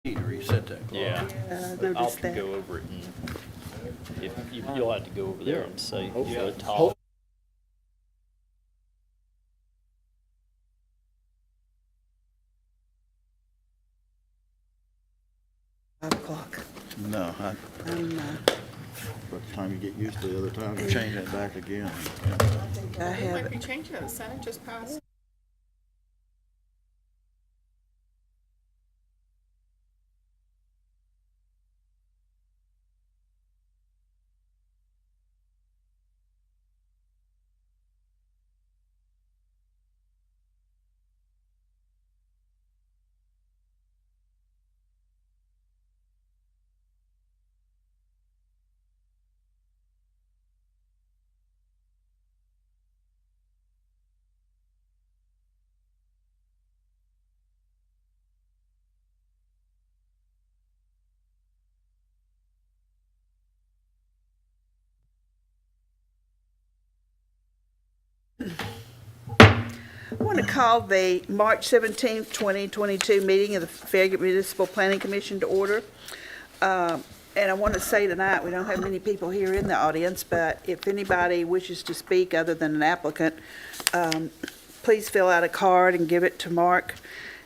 To reset that clock. Yeah. I But I'll noticed that. go over it and if you'll have to go over there and say, Hopefully. talk. 5 o'clock. No, I'm, by the time you get used to the other time, you change it back again. I It might have, be changing it. The Senate just passed. I want to call the March 17th, 2022 meeting of the Farragut Municipal Planning Commission to order. And I want to say tonight, we don't have many people here in the audience, but if anybody wishes to speak other than an applicant, please fill out a card and give it to Mark.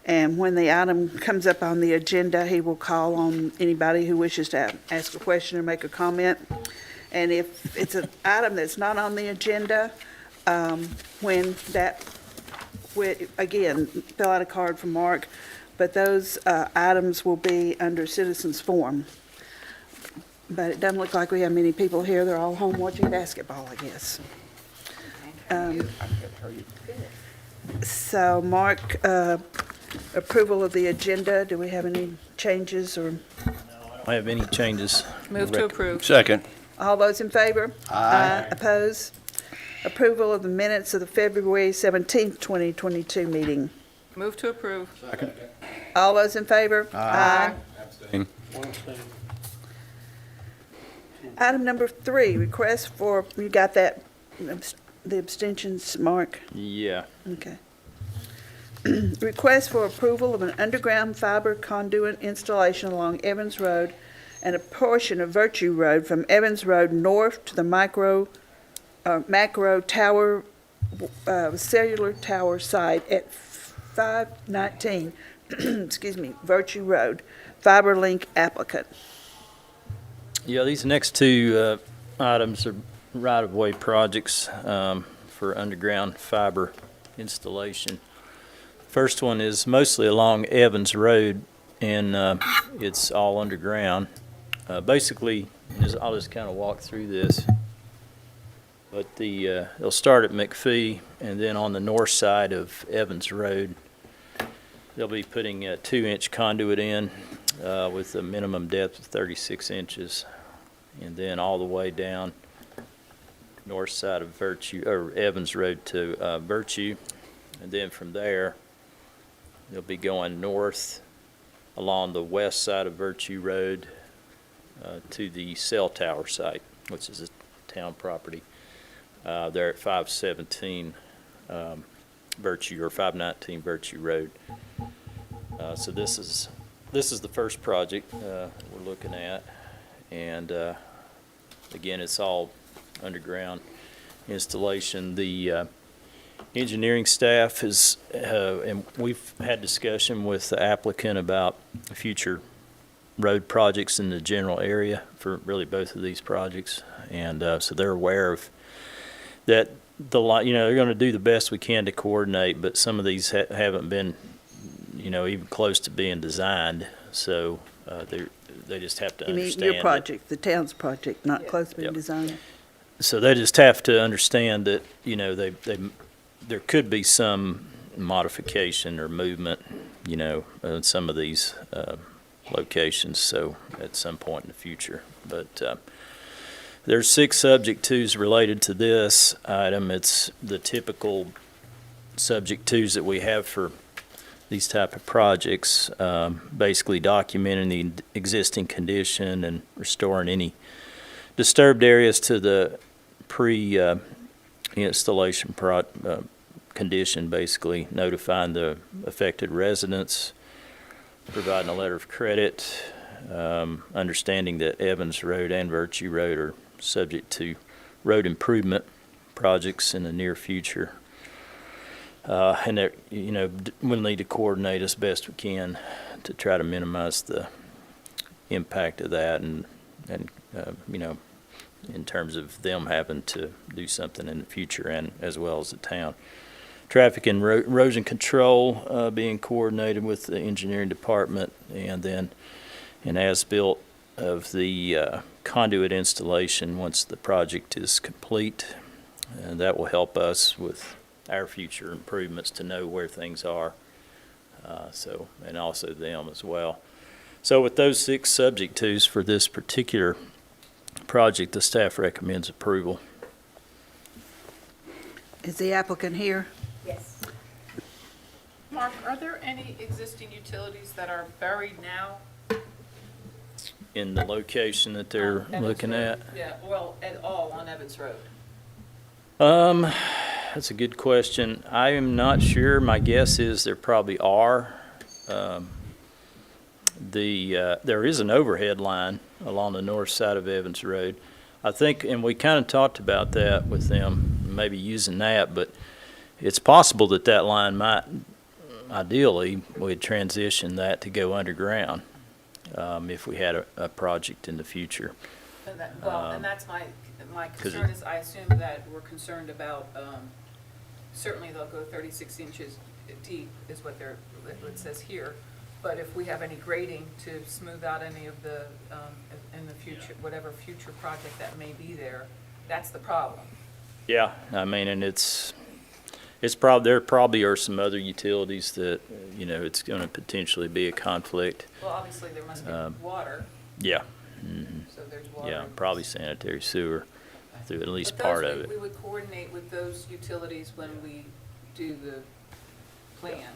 And when the item comes up on the agenda, he will call on anybody who wishes to ask a question or make a comment. And if it's an item that's not on the agenda, again, fill out a card for Mark, but those items will be under citizens forum. But it doesn't look like we have many people here. They're all home watching basketball, I guess. So, Mark, approval of the agenda. Do we have any changes or I don't have any changes. Move to approve. Second. all those in favor? Aye. Oppose? Approval of the minutes of the February 17th, 2022 meeting. Move to approve. All those in favor? Aye. Item number 3, request for, you got that, the abstentions, Mark? Yeah. Okay. Request for approval of an underground fiber conduit installation along Evans Road and a portion of Virtue Road from Evans Road north to the macro tower, cellular tower site at 519, excuse me, Virtue Road, fiber link applicant. Yeah, these next two items are right-of-way projects for underground fiber installation. First one is mostly along Evans Road, and it's all underground. Basically, I'll just kind of walk through this. But they'll start at McPhee, and then on the north side of Evans Road, they'll be putting a 2-inch conduit in with a minimum depth of 36 inches, and then all the way down north side of Evans Road to Virtue, and then from there they'll be going north along the west side of Virtue Road to the cell tower site, which is a town property. There at 517 Virtue or 519 Virtue Road. So this is the first project we're looking at, and again, it's all underground installation. The engineering staff is, and we've had discussion with the applicant about future road projects in the general area for really both of these projects, and so they're aware of that. They're going to do the best we can to coordinate, but some of these haven't been, even close to being designed. So they just have to You mean understand. your project, the town's project, not close to being Yep. designed? So they just have to understand that, there could be some modification or movement, in some of these locations. So at some point in the future, but. There's 6 subject twos related to this item. It's the typical subject twos that we have for these type of projects, basically documenting the existing condition and restoring any disturbed areas to the pre-installation condition, basically notifying the affected residents, providing a letter of credit, understanding that Evans Road and Virtue Road are subject to road improvement projects in the near future. And that, we'll need to coordinate as best we can to try to minimize the impact of that and in terms of them having to do something in the future and as well as the town. Traffic and erosion control being coordinated with the engineering department, and then an as-built of the conduit installation once the project is complete. And that will help us with our future improvements to know where things are. And also them as well. So with those 6 subject tos for this particular project, the staff recommends approval. Is the applicant here? Yes. Mark, are there any existing utilities that are buried now? In the location that they're on Evans looking Road? at? Yeah, well, at all on Evans Road. That's a good question. I am not sure. My guess is there probably are. There is an overhead line along the north side of Evans Road. I think, and we kind of talked about that with them, maybe using that, but it's possible that that line might, ideally, we'd transition that to go underground if we had a project in the future. And and that's my 'cause concern is I assume that we're concerned about, certainly they'll go 36 inches deep is what it says here. But if we have any grading to smooth out any of the, in the future, whatever future project that may be there, that's the problem. Yeah, I mean, and there probably are some other utilities that, it's going to potentially be a conflict. Well, obviously, there must be water, Yeah, so there's water. yeah, probably sanitary sewer through at least But part those of it. We would coordinate with those utilities when we do the plan.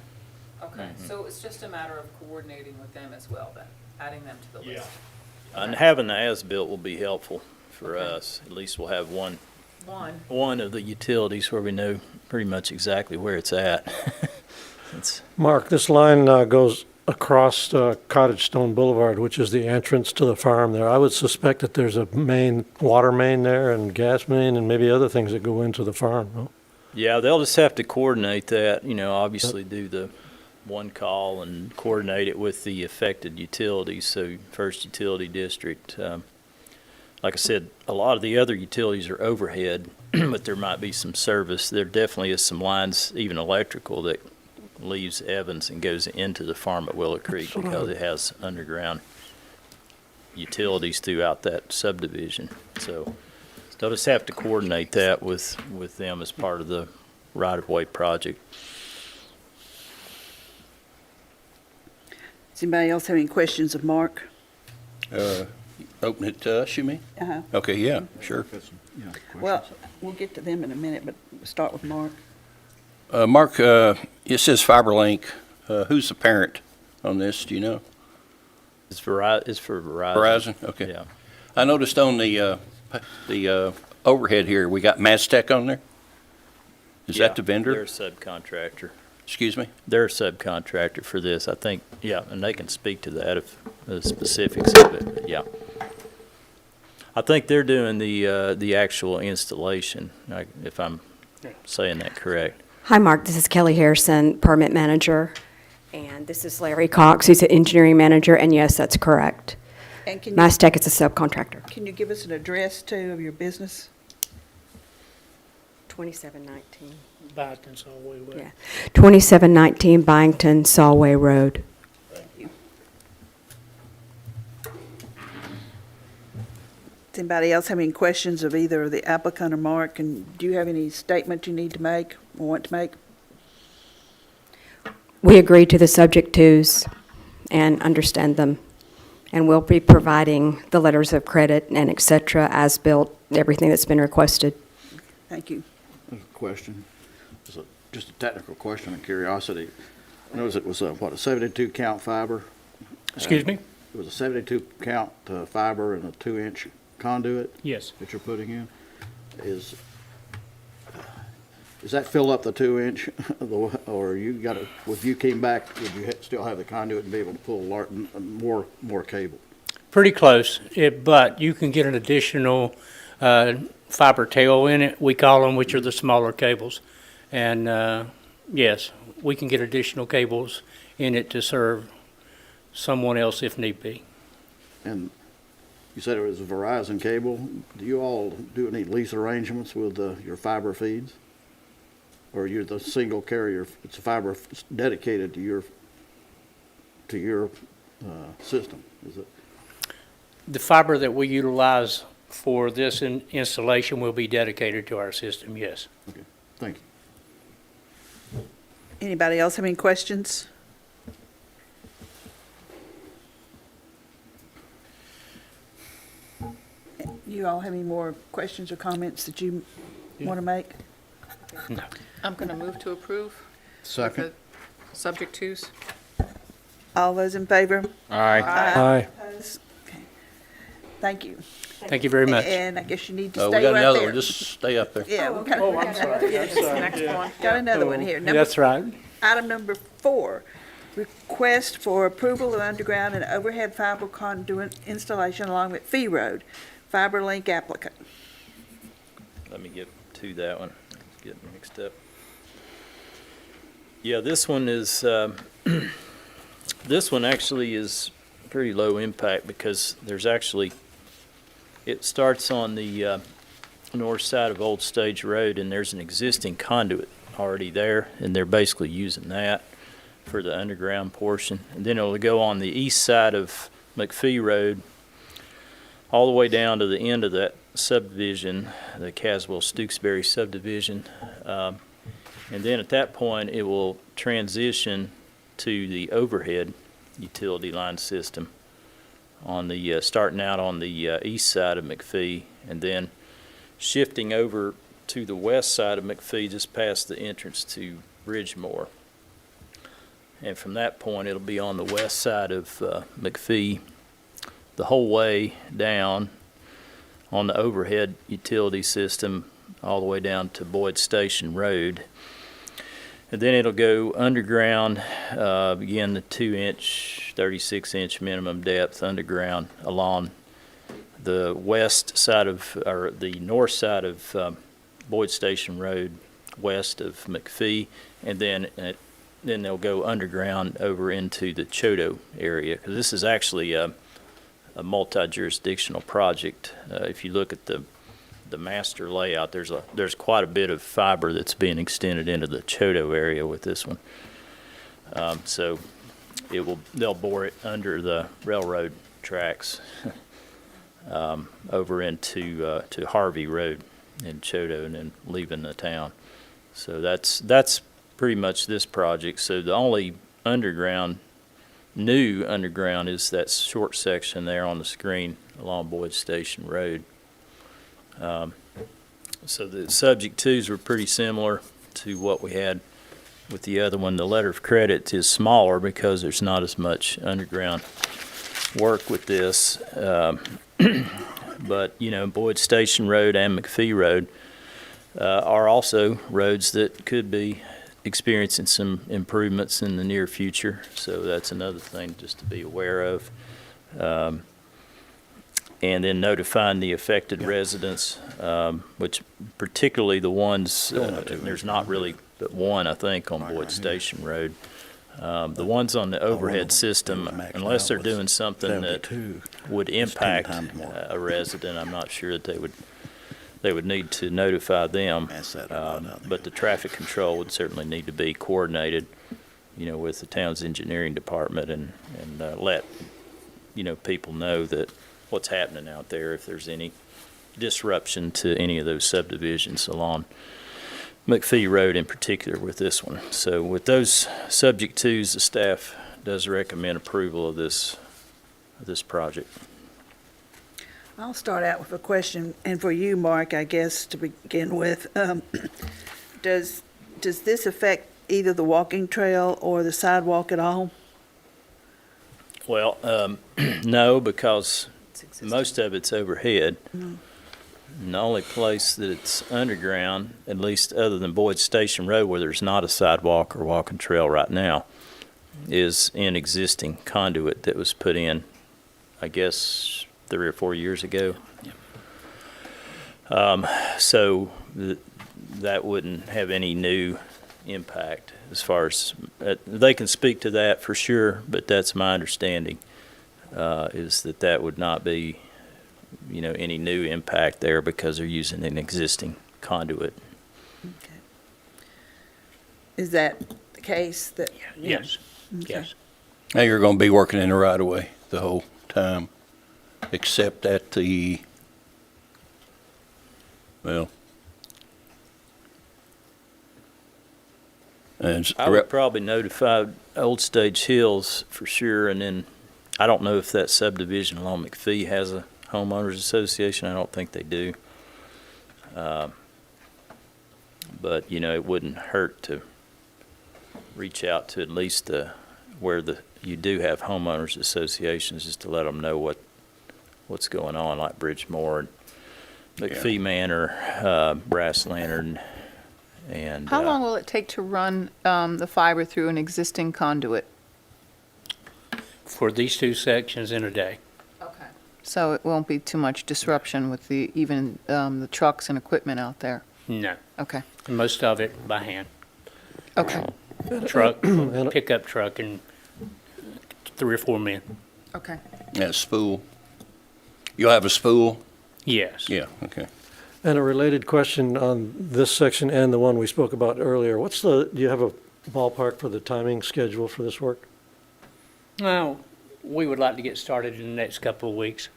Okay, Mm-hmm. so it's just a matter of coordinating with them as well then, adding them to the list. And having the as-built will be helpful for Okay. us. At least we'll have one One, of the utilities where we know pretty much exactly where it's at. Mark, this line goes across Cottage Stone Boulevard, which is the entrance to the farm there. I would suspect that there's a water main there and gas main and maybe other things that go into the farm, no? Yeah, they'll just have to coordinate that, obviously do the one call and coordinate it with the affected utilities. So First Utility District, like I said, a lot of the other utilities are overhead, but there might be some service. There definitely is some lines, even electrical, that leaves Evans and goes into the farm at Willow Creek because it has underground utilities throughout that subdivision. So they'll just have to coordinate that with them as part of the right-of-way project. Does anybody else have any questions of Mark? Open it to us, you mean? Uh-huh. Okay, yeah, sure. Well, we'll get to them in a minute, but we'll start with Mark. Mark, it says FiberLink. Who's the parent on this, do you know? It's for Verizon. Verizon? Okay. Yeah. I noticed on the overhead here, we got Mastech on there. Is that the vendor? They're a subcontractor. Excuse me? They're a subcontractor for this, I think. Yeah, and they can speak to that if the specifics of it. But yeah, I think they're doing the actual installation, if I'm saying that correct. Hi, Mark. This is Kelly Harrison, permit manager. And this is Larry Cox, who's an engineering manager. And yes, that's correct. And can Mastech is a subcontractor. you give us an address, too, of your business? 2719. Byington, Solway Way. Yeah. 2719 Byington, Solway Road. Does anybody else have any questions of either the applicant or Mark? And do you have any statement you need to make or want to make? We agree to the subject tos and understand them. And we'll be providing the letters of credit and et cetera, as built, everything that's been requested. Thank you. There's a question. Just a technical question of curiosity. I noticed it was a 72 count fiber? Excuse me? It was a 72 count fiber and a 2-inch conduit Yes. that you're putting in. Does that fill up the 2-inch, or you got to, if you came back, would you still have the conduit and be able to pull more cable? Pretty close, but you can get an additional fiber tail in it, we call them, which are the smaller cables. And yes, we can get additional cables in it to serve someone else if need be. And you said it was a Verizon cable. Do you all do any lease arrangements with your fiber feeds? Or you're the single carrier, it's a fiber dedicated to your system, is it? The fiber that we utilize for this installation will be dedicated to our system, yes. Okay, thank you. Anybody else have any questions? You all have any more questions or comments that you want to make? No. I'm going to move to approve. Second. with the Subject twos. All those in favor? Aye. Aye. Opposed? Okay. Thank you. Thank you very much. And I guess you need to We stay got right another there. one, just stay up there. Yeah, we got, I'm sorry. Next one. got another one here. Number That's right. Item number 4, request for approval of underground and overhead fiber conduit installation along McPhee Road, fiber link applicant. Let me get to that one. Get mixed up. Yeah, this one is, this one actually is pretty low impact because there's actually, it starts on the north side of Old Stage Road, and there's an existing conduit already there, and they're basically using that for the underground portion. And then it'll go on the east side of McPhee Road all the way down to the end of that subdivision, the Caswell-Stewksbury subdivision. And then at that point, it will transition to the overhead utility line system on the, starting out on the east side of McPhee, and then shifting over to the west side of McPhee, just past the entrance to Bridgemore. And from that point, it'll be on the west side of McPhee the whole way down on the overhead utility system all the way down to Boyd Station Road. And then it'll go underground, again, the 2-inch, 36-inch minimum depth underground along the west side of, or the north side of Boyd Station Road, west of McPhee, and then they'll go underground over into the Choteau area, because this is actually a multi-jurisdictional project. If you look at the master layout, there's quite a bit of fiber that's being extended into the Choteau area with this one. So they'll bore it under the railroad tracks over into to Harvey Road in Choteau, and then leaving the town. So that's pretty much this project. So the only new underground is that short section there on the screen along Boyd Station Road. So the subject twos were pretty similar to what we had with the other one. The letter of credit is smaller because there's not as much underground work with this. But, you know, Boyd Station Road and McPhee Road are also roads that could be experiencing some improvements in the near future. So that's another thing just to be aware of. And then notifying the affected residents, which particularly the ones, there's not really but one, I think, on Boyd Station Road. The ones on the overhead system, unless they're doing something that would impact a resident, I'm not sure that they would need to notify them. But the traffic control would certainly need to be coordinated, you know, with the town's engineering department, and let, you know, people know that what's happening out there if there's any disruption to any of those subdivisions along McPhee Road in particular with this one. So with those subject twos, the staff does recommend approval of this project. I'll start out with a question, and for you, Mark, I guess, to begin with. Does this affect either the walking trail or the sidewalk at all? Well, no, because most of it's overhead. And the only place that it's underground, at least other than Boyd Station Road, where there's not a sidewalk or walking trail right now, is in existing conduit that was put in, I guess, 3 or 4 years ago. So that wouldn't have any new impact as far as, they can speak to that for sure, but that's my understanding, is that that would not be, any new impact there because they're using an existing conduit. Okay. Is that the case that? Yes, Okay. yes. Now you're going to be working in the right of way the whole time, except at the, well, and I would probably notify Old Stage Hills for sure, and then I don't know if that subdivision along McPhee has a homeowners association. I don't think they do. But, it wouldn't hurt to reach out to at least where you do have homeowners associations, just to let them know what's going on, like Bridgemore, McPhee Manor, Brass Lantern, and. How long will it take to run the fiber through an existing conduit? For these two sections in a day. Okay. So it won't be too much disruption with even the trucks and equipment out there? No, Okay, most of it by hand. okay, Truck, pickup truck, and 3 or 4 men. okay. yeah, spool. You'll have a spool? Yes. Yeah, okay. And a related question on this section and the one we spoke about earlier. Do you have a ballpark for the timing schedule for this work? Well, we would like to get started in the next couple of weeks.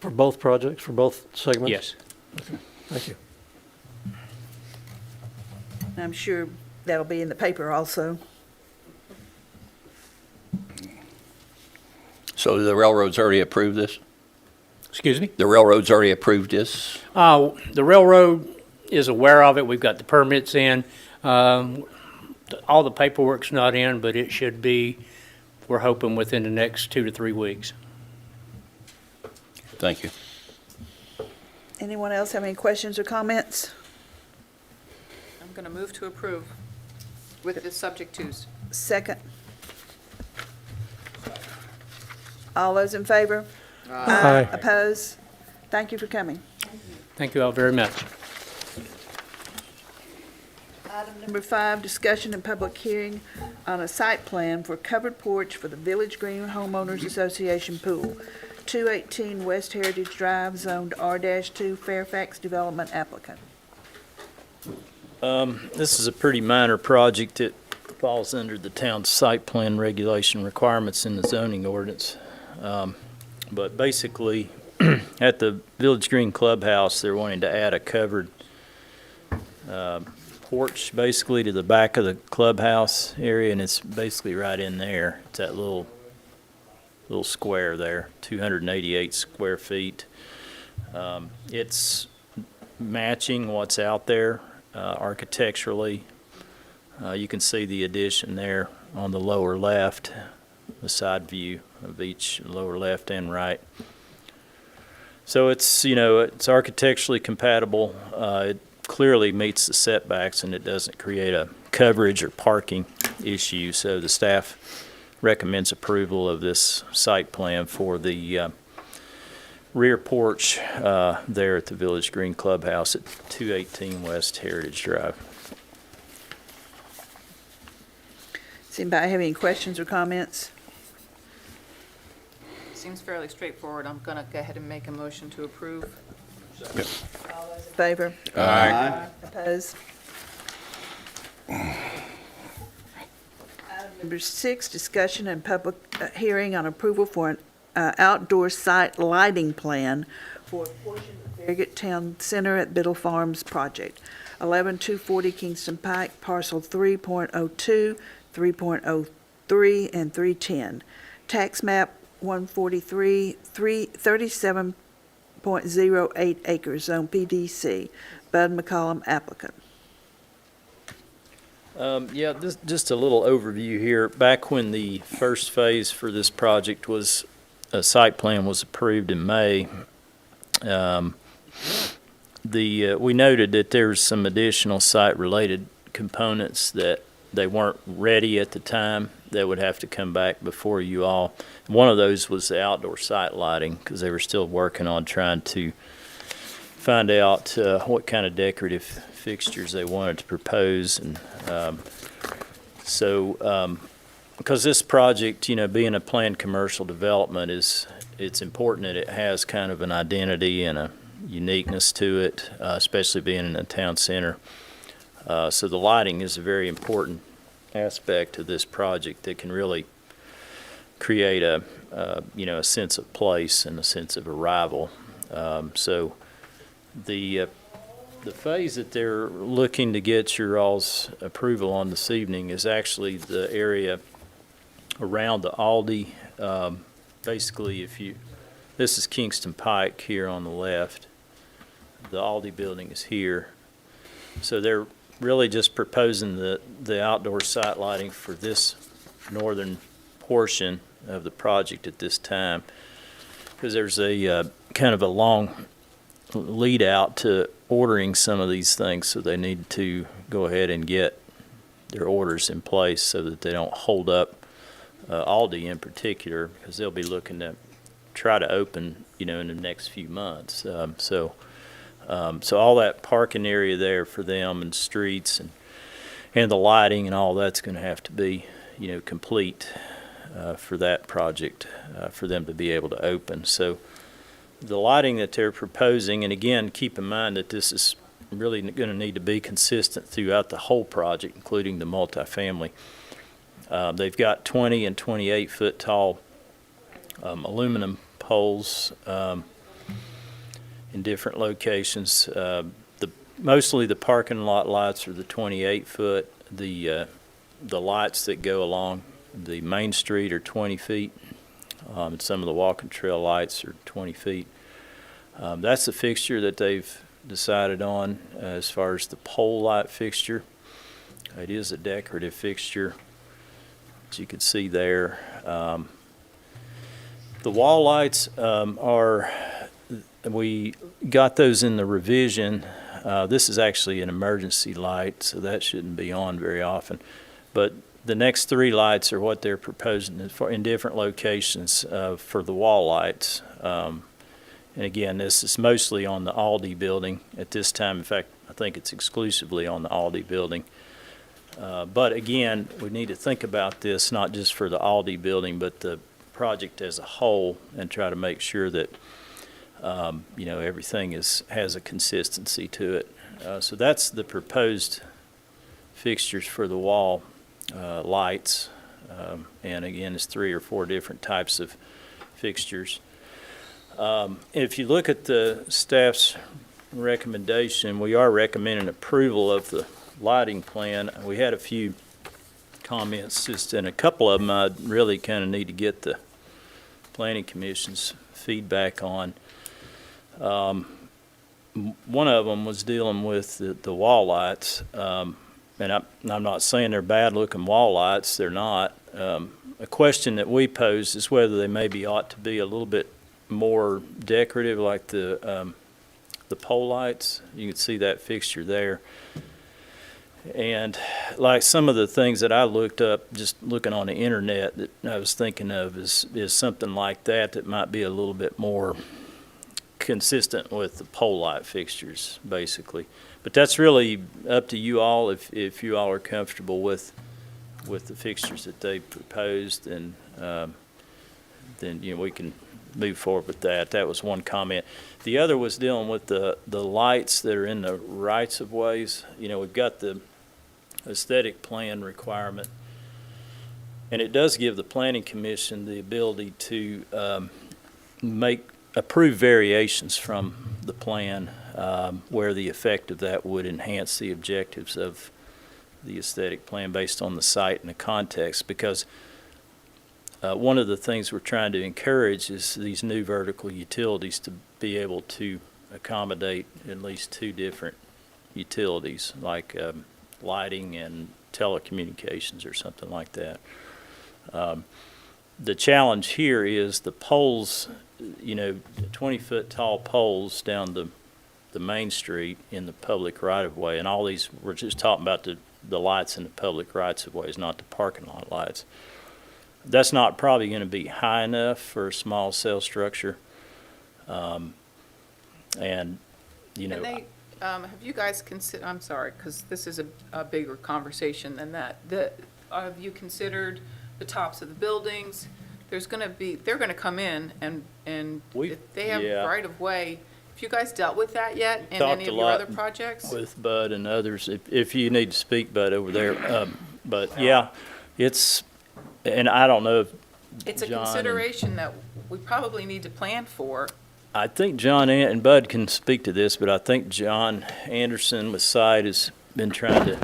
For both projects, for both segments? Yes. Thank you. I'm sure that'll be in the paper also. So the railroad's already approved this? Excuse me? The railroad's already approved this? The railroad is aware of it. We've got the permits in. All the paperwork's not in, but it should be, we're hoping within the next 2 to 3 weeks. Thank you. Anyone else have any questions or comments? I'm going to move to approve with the subject twos. Second. All those in favor? Aye. Oppose? Thank you for coming. Thank you all very much. Item number 5, discussion and public hearing on a site plan for covered porch for the Village Green Homeowners Association pool, 218 West Heritage Drive, zoned R-2, Fairfax Development applicant. This is a pretty minor project. It falls under the town's site plan regulation requirements in the zoning ordinance. But basically, at the Village Green Clubhouse, they're wanting to add a covered porch basically to the back of the clubhouse area, and it's basically right in there. It's that little square there, 288 square feet. It's matching what's out there architecturally. You can see the addition there on the lower left, the side view of each lower left and right. So it's, it's architecturally compatible. It clearly meets the setbacks, and it doesn't create a coverage or parking issue. So the staff recommends approval of this site plan for the rear porch there at the Village Green Clubhouse at 218 West Heritage Drive. Does anybody have any questions or comments? Seems fairly straightforward. I'm going to go ahead and make a motion to approve. All those in favor? Aye. Opposed? Item number 6, discussion and public hearing on approval for an outdoor site lighting plan for a portion of Farragut Town Center at Biddle Farms project, 11240 Kingston Pike, parcel 3.02, 3.03, and 310. Tax map 143, 37.08 acres, zone PDC. Bud McCollum, applicant. Yeah, just a little overview here. Back when the first phase for this project a site plan was approved in May, we noted that there's some additional site-related components that they weren't ready at the time that would have to come back before you all. One of those was the outdoor site lighting, because they were still working on trying to find out what kind of decorative fixtures they wanted to propose. And because this project, being a planned commercial development, it's important that it has kind of an identity and a uniqueness to it, especially being in a town center. So the lighting is a very important aspect of this project that can really create a sense of place and a sense of arrival. So the phase that they're looking to get your all's approval on this evening is actually the area around the Aldi. Basically, this is Kingston Pike here on the left. The Aldi building is here. So they're really just proposing the outdoor site lighting for this northern portion of the project at this time, because there's a kind of a long lead out to ordering some of these things, so they need to go ahead and get their orders in place so that they don't hold up Aldi in particular, because they'll be looking to try to open in the next few months. So all that parking area there for them and streets and the lighting and all that's going to have to be complete for that project for them to be able to open. So the lighting that they're proposing, and again, keep in mind that this is really going to need to be consistent throughout the whole project, including the multifamily. They've got 20 and 28 foot tall aluminum poles in different locations. Mostly the parking lot lights are the 28 foot. The lights that go along the main street are 20 feet. And some of the walking trail lights are 20 feet. That's the fixture that they've decided on as far as the pole light fixture. It is a decorative fixture, as you can see there. The wall lights we got those in the revision. This is actually an emergency light, so that shouldn't be on very often. But the next three lights are what they're proposing in different locations for the wall lights. And again, this is mostly on the Aldi building at this time. In fact, I think it's exclusively on the Aldi building. But again, we need to think about this not just for the Aldi building, but the project as a whole, and try to make sure that everything has a consistency to it. So that's the proposed fixtures for the wall lights. And again, it's 3 or 4 different types of fixtures. If you look at the staff's recommendation, we are recommending approval of the lighting plan. We had a few comments, and a couple of them I really kind of need to get the Planning Commission's feedback on. One of them was dealing with the wall lights, and I'm not saying they're bad-looking wall lights. They're not. A question that we posed is whether they maybe ought to be a little bit more decorative, like the pole lights. You can see that fixture there. And like some of the things that I looked up, just looking on the internet, that I was thinking of is something like that might be a little bit more consistent with the pole light fixtures, basically. But that's really up to you all. If you all are comfortable with the fixtures that they proposed, and then we can move forward with that. That was one comment. The other was dealing with the lights that are in the rights of ways. We've got the aesthetic plan requirement, and it does give the Planning Commission the ability to approve variations from the plan where the effect of that would enhance the objectives of the aesthetic plan based on the site and the context, because one of the things we're trying to encourage is these new vertical utilities to be able to accommodate at least 2 different utilities, like lighting and telecommunications or something like that. The challenge here is the poles, 20-foot tall poles down the the main street in the public right-of-way, and all these, we're just talking about the lights in the public rights-of-ways, not the parking lot lights. That's not probably going to be high enough for a small cell structure. And, you know, And they, have you guys consider, I'm sorry, because this is a bigger conversation than that. Have you considered the tops of the buildings? There's gonna be, they're gonna come in and We- if they have yeah. right of way. Have you guys dealt with that yet in Talked any a of your lot other projects? with Bud and others, if you need to speak, Bud, over there. But yeah, it's, and I don't know if It's a John and- consideration that we probably need to plan for. I think John and Bud can speak to this, but I think John Anderson with Site has been trying to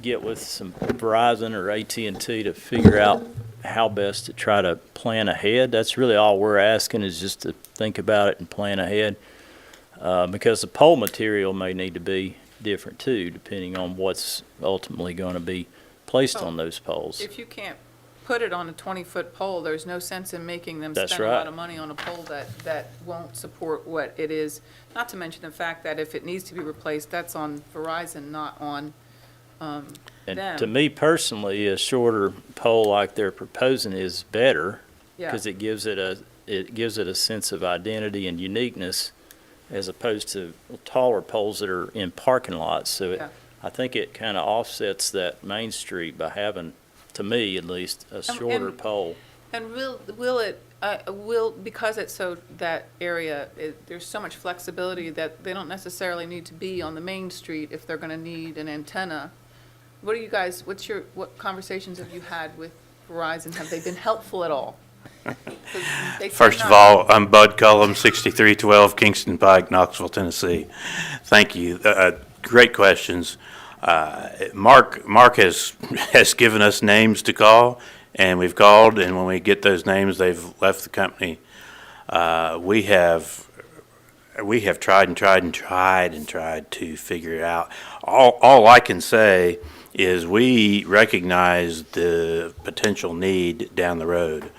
get with some Verizon or AT&T to figure out how best to try to plan ahead. That's really all we're asking, is just to think about it and plan ahead. Because the pole material may need to be different too, depending on what's ultimately going to be placed on those poles. If you can't put it on a 20-foot pole, there's no sense in making them That's spend a lot right. of money on a pole that won't support what it is. Not to mention the fact that if it needs to be replaced, that's on Verizon, not on them. And to me personally, a shorter pole like they're proposing is better, Yeah. because it gives it a sense of identity and uniqueness, as opposed to taller poles that are in parking lots. So Yeah. I think it kind of offsets that Main Street by having, to me at least, a shorter and- pole. And will because it's so, that area, there's so much flexibility that they don't necessarily need to be on the main street if they're gonna need an antenna. What do you guys, what conversations have you had with Verizon? Have they been helpful at all? 'Cause they First seem of not- all, I'm Bud Cullum, 6312 Kingston Pike, Knoxville, Tennessee. Thank you. Great questions. Mark has given us names to call, and we've called, and when we get those names, they've left the company. We have tried to figure it out. All I can say is we recognize the potential need down the road.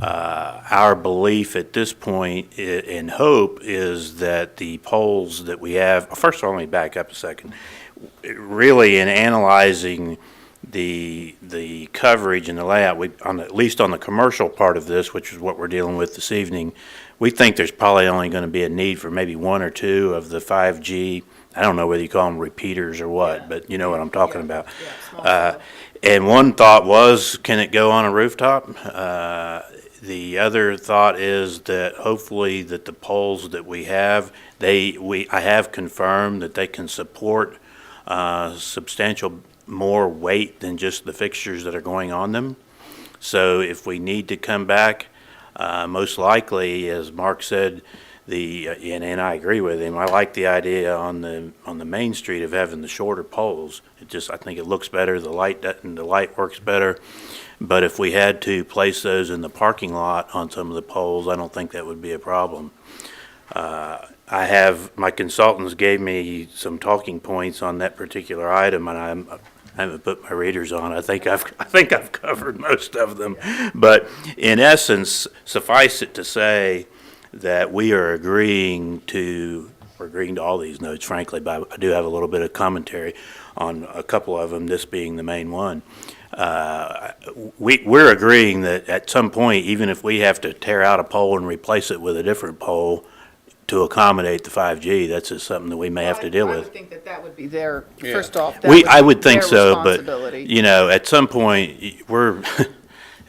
Our belief at this point and hope is that the poles that we have, first of all, let me back up a second. Really, in analyzing the coverage and the layout, at least on the commercial part of this, which is what we're dealing with this evening, we think there's probably only going to be a need for maybe one or two of the 5G. I don't know whether you call them repeaters or what, Yeah. but you know what I'm talking about. Yeah, small cell. And one thought was, can it go on a rooftop? The other thought is that hopefully that the poles that we have, I have confirmed that they can support substantial more weight than just the fixtures that are going on them. So if we need to come back, most likely, as Mark said, and I agree with him. I like the idea on the main street of having the shorter poles. I think it looks better. The light works better. But if we had to place those in the parking lot on some of the poles, I don't think that would be a problem. My consultants gave me some talking points on that particular item, and I haven't put my readers on. I think I've covered most of them. But in essence, suffice it to say that we are agreeing to all these notes, frankly, but I do have a little bit of commentary on a couple of them, this being the main one. We're agreeing that at some point, even if we have to tear out a pole and replace it with a different pole to accommodate the 5G, that's just something that we may have to deal I with. would think that would be their, first off, I would think so, but, responsibility. you know, at some point,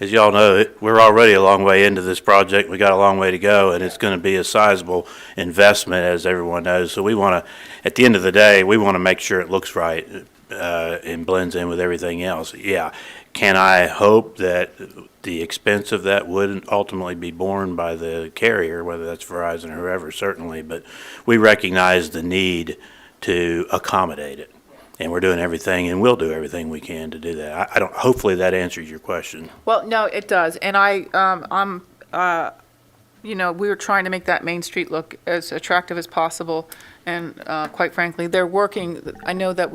as y'all know, we're already a long way into this project. We got a long way to go, and it's going to be a sizable investment, as everyone knows. So we want to, at the end of the day, we want to make sure it looks right and blends in with everything else. Yeah. Can I hope that the expense of that would ultimately be borne by the carrier, whether that's Verizon or whoever, certainly, but we recognize the need to accommodate it. And we're doing everything, and we'll do everything we can to do that. Hopefully that answers your question. Well, no, it does, and we were trying to make that Main Street look as attractive as possible, and quite frankly, they're working, I know that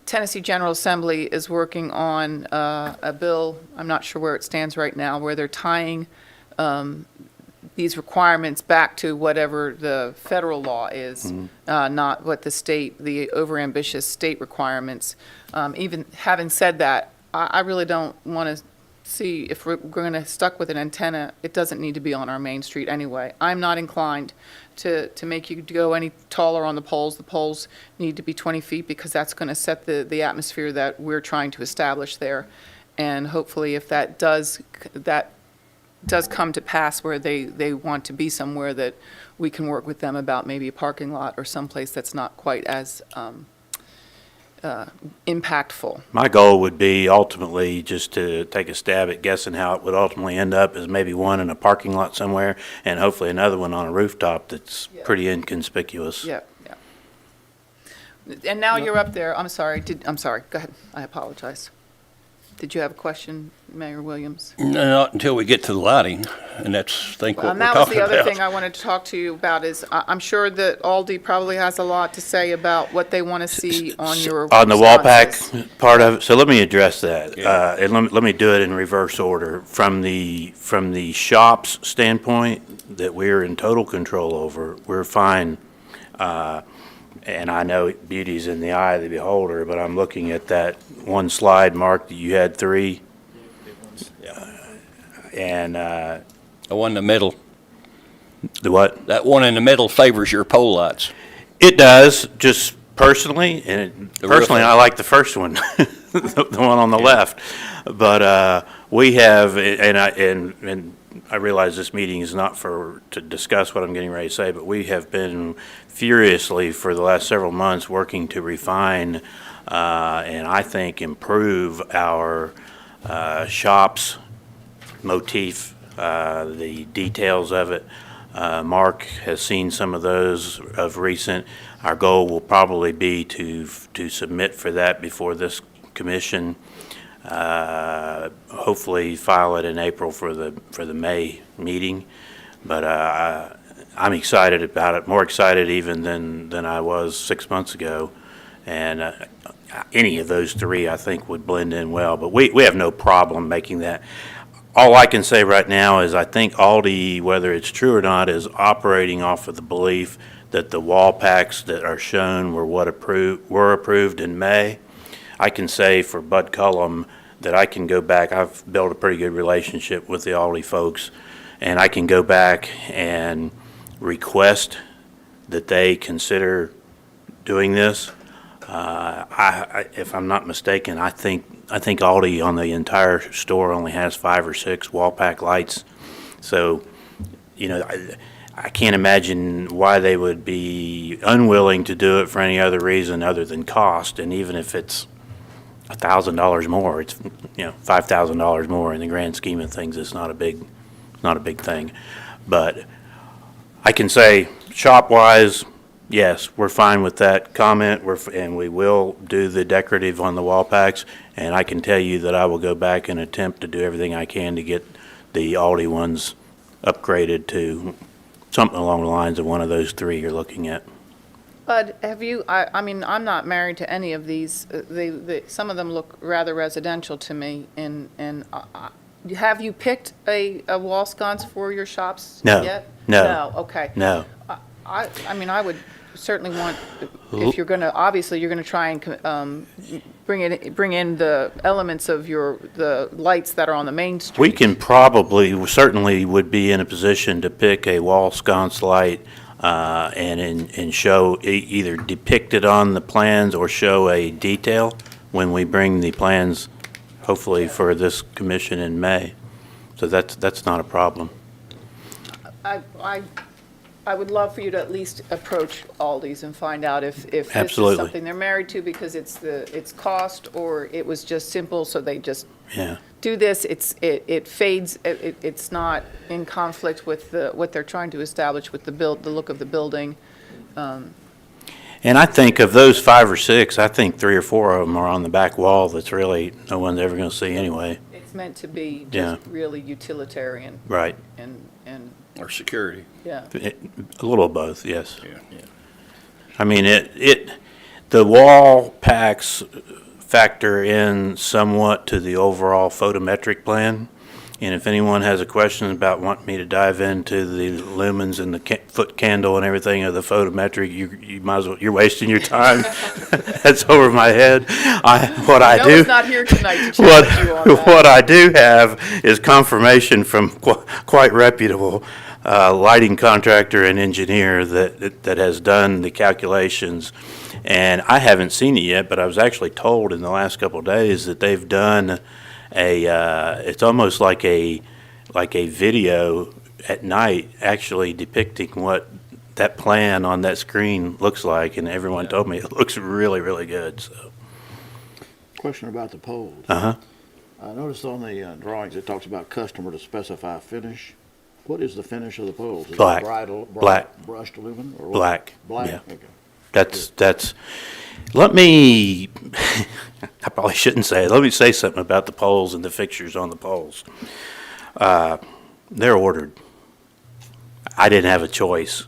Tennessee General Assembly is working on a bill, I'm not sure where it stands right now, where they're tying these requirements back to whatever the federal law is, not what the state, the overambitious state requirements. Even having said that, I really don't want to see, if we're going to stuck with an antenna, it doesn't need to be on our main street anyway. I'm not inclined to make you go any taller on the poles. The poles need to be 20 feet because that's going to set the atmosphere that we're trying to establish there. And hopefully if that does come to pass where they want to be somewhere, that we can work with them about maybe a parking lot or someplace that's not quite as impactful. My goal would be ultimately just to take a stab at guessing how it would ultimately end up, is maybe one in a parking lot somewhere and hopefully another one on a rooftop that's Yeah. pretty inconspicuous. Yeah, yeah. And now you're up there, I'm sorry, go ahead, I apologize. Did you have a question, Mayor Williams? Not until we get to the lighting, and that's, I think, what And we're that was talking the other about. thing I wanted to talk to you about is, I'm sure that Aldi probably has a lot to say about what they want to see on your On the wall pack responses. part of it, so let me address that. Yeah. And let me do it in reverse order. From the shop's standpoint that we're in total control over, we're fine. And I know beauty's in the eye of the beholder, but I'm looking at that one slide, Mark, that you had 3. And The one in the middle, the what? that one in the middle favors your pole lights. It does, just personally, and The real personally, thing. I like the first one, the one on the left. But we have, and I realize this meeting is not to discuss what I'm getting ready to say, but we have been furiously for the last several months working to refine and I think improve our shop's motif, the details of it. Mark has seen some of those of recent. Our goal will probably be to submit for that before this commission. Hopefully file it in April for the May meeting. But I'm excited about it, more excited even than I was 6 months ago. And any of those 3 I think would blend in well. But we have no problem making that. All I can say right now is I think Aldi, whether it's true or not, is operating off of the belief that the wall packs that are shown were approved in May. I can say for Mccollum that I can go back. I've built a pretty good relationship with the Aldi folks, and I can go back and request that they consider doing this. If I'm not mistaken, I think Aldi on the entire store only has 5 or 6 wall pack lights. So, I can't imagine why they would be unwilling to do it for any other reason other than cost. And even if it's $1,000 more, it's $5,000 more in the grand scheme of things. It's not a big thing. But I can say shop-wise, yes, we're fine with that comment. And we will do the decorative on the wall packs. And I can tell you that I will go back and attempt to do everything I can to get the Aldi ones upgraded to something along the lines of one of those 3 you're looking at. Bud, have you, I mean, I'm not married to any of these. Some of them look rather residential to me. And have you picked a wall sconce for your shops No, yet? no. No, okay. No. I mean, I would certainly want, if you're going to, obviously, you're going to try and bring in the elements of the lights that are on the main street. We certainly would be in a position to pick a wall sconce light and show, either depict it on the plans or show a detail when we bring the plans, hopefully for this commission in May. So that's not a problem. I would love for you to at least approach Aldi's and find out if this is Absolutely. something they're married to because it's cost, or it was just simple, so they just Yeah. do this. It fades. It's not in conflict with what they're trying to establish with the look of the building. And I think of those 5 or 6, I think 3 or 4 of them are on the back wall that's really no one's ever going to see anyway. It's meant to be Yeah. just really utilitarian Right. and Or security. yeah. A little of both, yes. Yeah. I mean, the wall packs factor in somewhat to the overall photometric plan. And if anyone has a question about wanting me to dive into the lumens and the foot candle and everything of the photometric, you might as well, you're wasting your time. That's over my head. What I do. Noah's not here tonight to challenge you on that. What I do have is confirmation from quite reputable lighting contractor and engineer that has done the calculations. And I haven't seen it yet, but I was actually told in the last couple of days that they've done it's almost like a video at night actually depicting what that plan on that screen looks like, and everyone told me it looks really, really good, so. Question about the poles. Uh-huh. I noticed on the drawings, it talks about customer to specify finish. What is the finish of the poles? Is it Black. Black. Brushed aluminum or what? Black, Black, yeah. okay. Let me, I probably shouldn't say it. Let me say something about the poles and the fixtures on the poles. They're ordered. I didn't have a choice.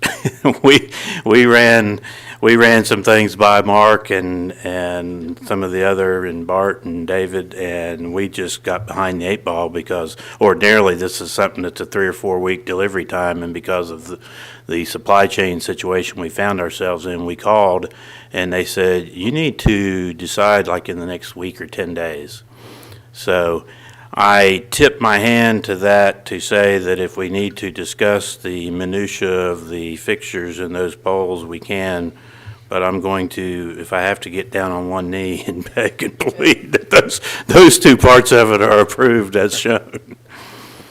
We ran some things by Mark and some of the other, and Bart and David, and we just got behind the 8 ball because ordinarily this is something that's a 3 or 4 week delivery time, and because of the supply chain situation we found ourselves in, we called and they said, you need to decide like in the next week or 10 days. So I tip my hand to that to say that if we need to discuss the minutia of the fixtures in those poles, we can. But I'm going to, if I have to get down on one knee and beg and plead that those 2 parts of it are approved as shown.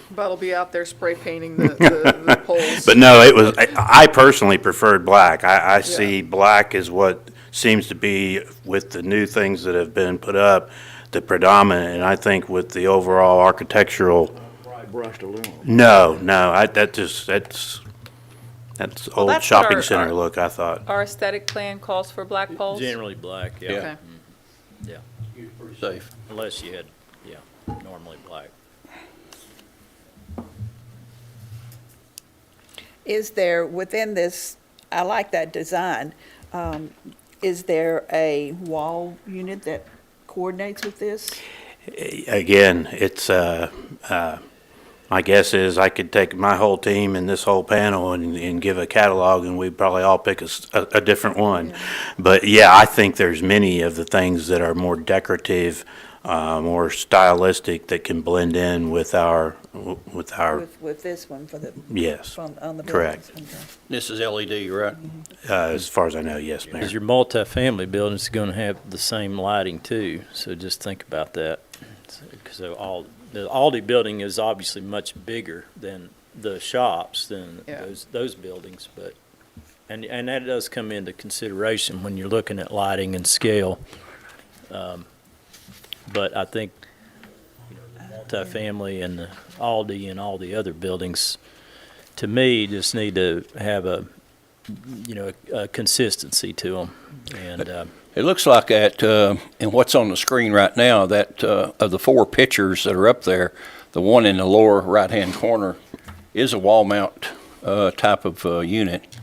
But I'll be out there spray painting the poles. But no, it was, I personally preferred black. I see black as what seems to be, with the new things that have been put up, the predominant, and I think with the overall architectural. Bright brushed aluminum. No, that's old that's what shopping our- center look, I thought. Our aesthetic plan calls for black poles? Generally black, yeah. Okay. Yeah, Pretty safe. unless you had, normally black. Is there, within this, I like that design, is there a wall unit that coordinates with this? Again, it's, my guess is I could take my whole team and this whole panel and give a catalog, and we'd probably all pick a different one. Yeah. But yeah, I think there's many of the things that are more decorative, more stylistic, that can blend in with our. With this one for the, Yes, on the correct. buildings? Okay. This is LED, right? As far as I know, yes, Mayor. Because your multifamily building's going to have the same lighting too, so just think about that. Because the Aldi building is obviously much bigger than the shops, than Yeah. those buildings, but, and that does come into consideration when you're looking at lighting and scale. But I think, the multifamily and the Aldi and all the other buildings, to me, just need to have a consistency to them. And It looks like that, and what's on the screen right now, that of the 4 pictures that are up there, the one in the lower right-hand corner is a wall mount type of unit.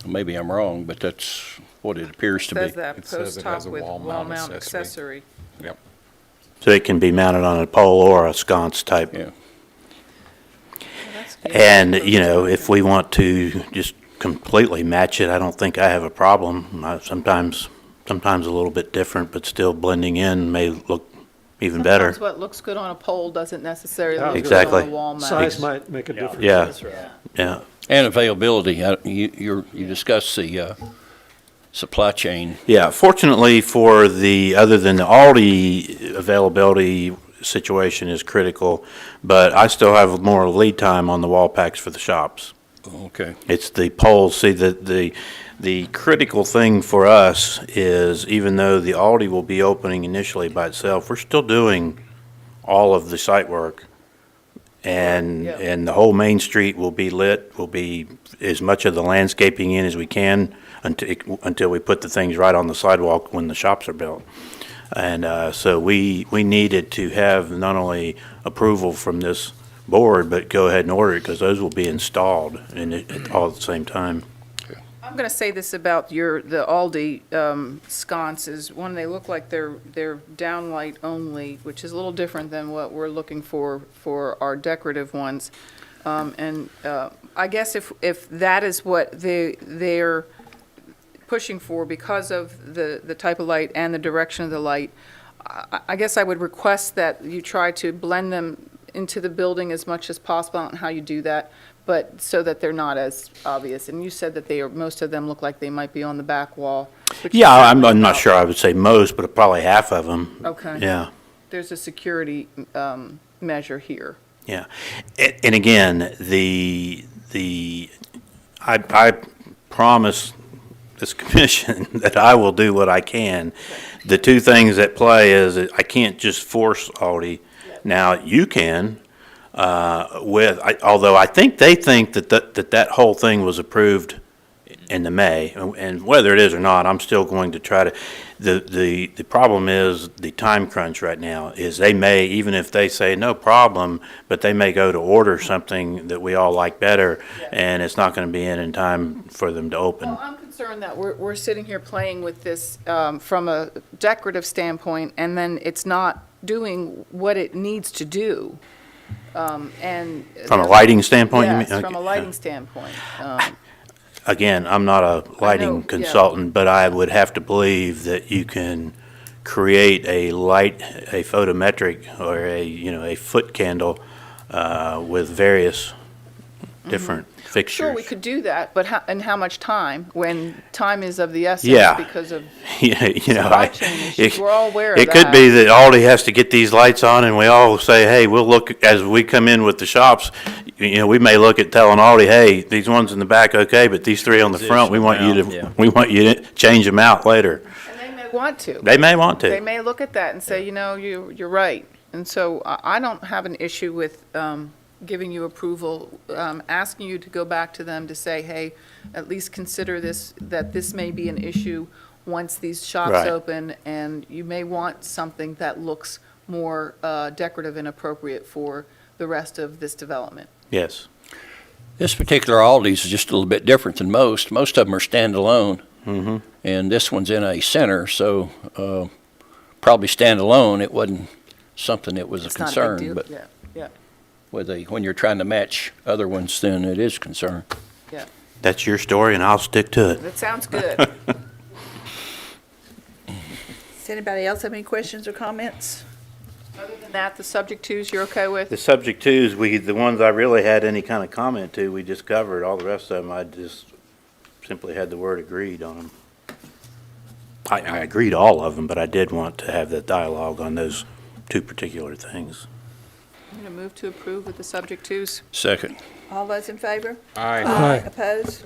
Maybe I'm wrong, but that's what it appears to be. Says that It says post it top has a with wall wall mount mount accessory. accessory. So it can be mounted on a pole or a sconce type. Yeah. That's good. And, if we want to just completely match it, I don't think I have a problem. Sometimes a little bit different, but still blending in may look even better. Sometimes what looks good on a pole doesn't necessarily Yeah, look good exactly. on a wall mount. Size might make a difference. Yeah, that's right. yeah. And availability, you discussed the supply chain. Yeah, fortunately other than the Aldi availability situation is critical, but I still have more lead time on the wall packs for the shops. Okay. It's the poles. See, the critical thing for us is, even though the Aldi will be opening initially by itself, we're still doing all of the site work. And Yeah. and the whole main street will be lit, will be as much of the landscaping in as we can until we put the things right on the sidewalk when the shops are built. And so we needed to have not only approval from this board, but go ahead and order it, because those will be installed all at the same time. I'm going to say this about the Aldi sconces. One, they look like they're downlight only, which is a little different than what we're looking for our decorative ones. I guess if that is what they're pushing for because of the type of light and the direction of the light, I guess I would request that you try to blend them into the building as much as possible. I don't know how you do that, but so that they're not as obvious. And you said that most of them look like they might be on the back wall. Yeah, I'm not sure I would say most, but probably half of them. Okay. Yeah. There's a security measure here. Yeah, and again, I promise this commission that I will do what I can. The two things at play is that I can't just force Aldi. Now, you can, although I think they think that whole thing was approved in the May, and whether it is or not, I'm still going to try to. The problem is the time crunch right now is they may, even if they say no problem, but they may go to order something that we all like better, and it's not going to be in time for them to open. Well, I'm concerned that we're sitting here playing with this from a decorative standpoint, and then it's not doing what it needs to do. And From a lighting standpoint, you mean? Yes, from a lighting standpoint. Again, I'm not a lighting yeah. consultant, but I would have to believe that you can create a photometric or a foot candle with various different fixtures. Sure, we could do that, but how much time, when time is of the essence Yeah. because of Yeah, supply chain issues. We're all aware of it that. could be that Aldi has to get these lights on, and we all say, hey, we'll look, as we come in with the shops, we may look at telling Aldi, hey, these ones in the back, okay, but these three on the front, we want you Yeah. to change them out later. And they may want to. They may want They to. may look at that and say, you're right. And so I don't have an issue with giving you approval, asking you to go back to them to say, hey, at least consider this, that this may be an issue once these shops Right. open, and you may want something that looks more decorative and appropriate for the rest of this development. Yes. This particular Aldi's is just a little bit different than most. Most of them are standalone, Mm-hmm. and this one's in a center, so probably standalone. It wasn't something that was a It's not concern, big deal. but Yeah, when you're trying to match other ones, then it is a concern. yeah. That's your story, and I'll stick to it. That sounds good. Does anybody else have any questions or comments? Other than that, the subject twos you're okay with? The subject twos, the ones I really had any kind of comment to, we just covered. All the rest of them, I just simply had the word agreed on them. I agreed all of them, but I did want to have the dialogue on those two particular things. I'm going to move to approve with the subject twos. Second. All those in favor? Aye. Opposed?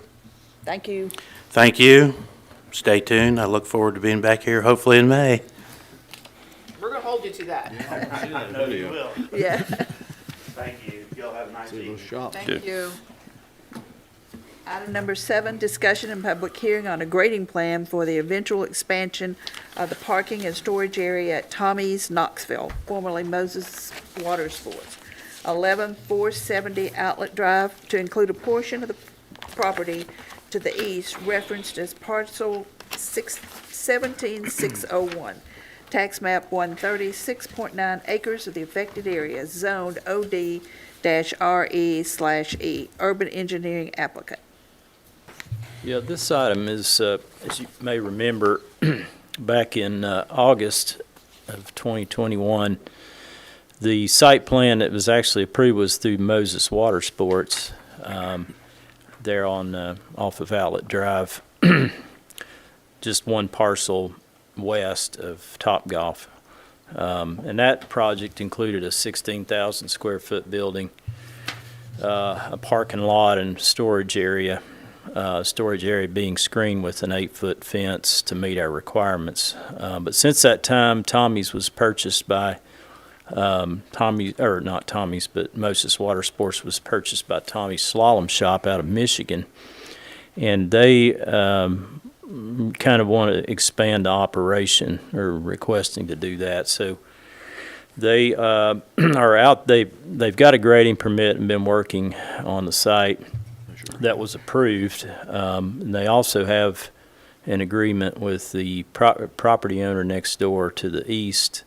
Thank you. Thank you. Stay tuned. I look forward to being back here, hopefully in May. We're going to hold you to that. I know you will. Yeah. Thank you. Y'all have a nice evening. Thank you. Item number 7, discussion and public hearing on a grading plan for the eventual expansion of the parking and storage area at Tommy's Knoxville, formerly Moses Watersports, 11470 Outlet Drive, to include a portion of the property to the east referenced as Parcel 17601, tax map 136.9 acres of the affected area, zoned OD-RE/E, urban engineering applicant. Yeah, this item is, as you may remember, back in August of 2021, the site plan that was actually approved was through Moses Watersports, there on off of Outlet Drive, just one parcel west of Topgolf. And that project included a 16,000 square foot building, a parking lot and storage area being screened with an 8-foot fence to meet our requirements. But since that time, Tommy's was purchased by Moses Watersports was purchased by Tommy's Slalom Shop out of Michigan. And they kind of want to expand the operation, or requesting to do that. So they are out, they've got a grading permit and been working on the site. that was approved. And they also have an agreement with the property owner next door to the east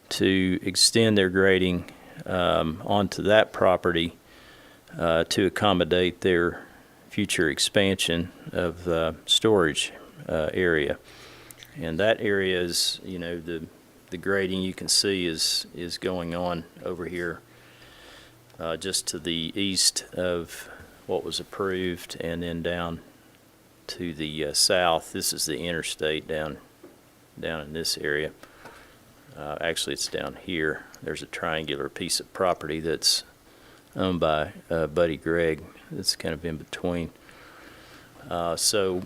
to extend their grading onto that property to accommodate their future expansion of the storage area. And that area is, you know, the grading you can see is going on over here just to the east of what was approved, and then down to the south. This is the interstate down in this area. Actually, it's down here. There's a triangular piece of property that's owned by Buddy Gregg. It's kind of in between. So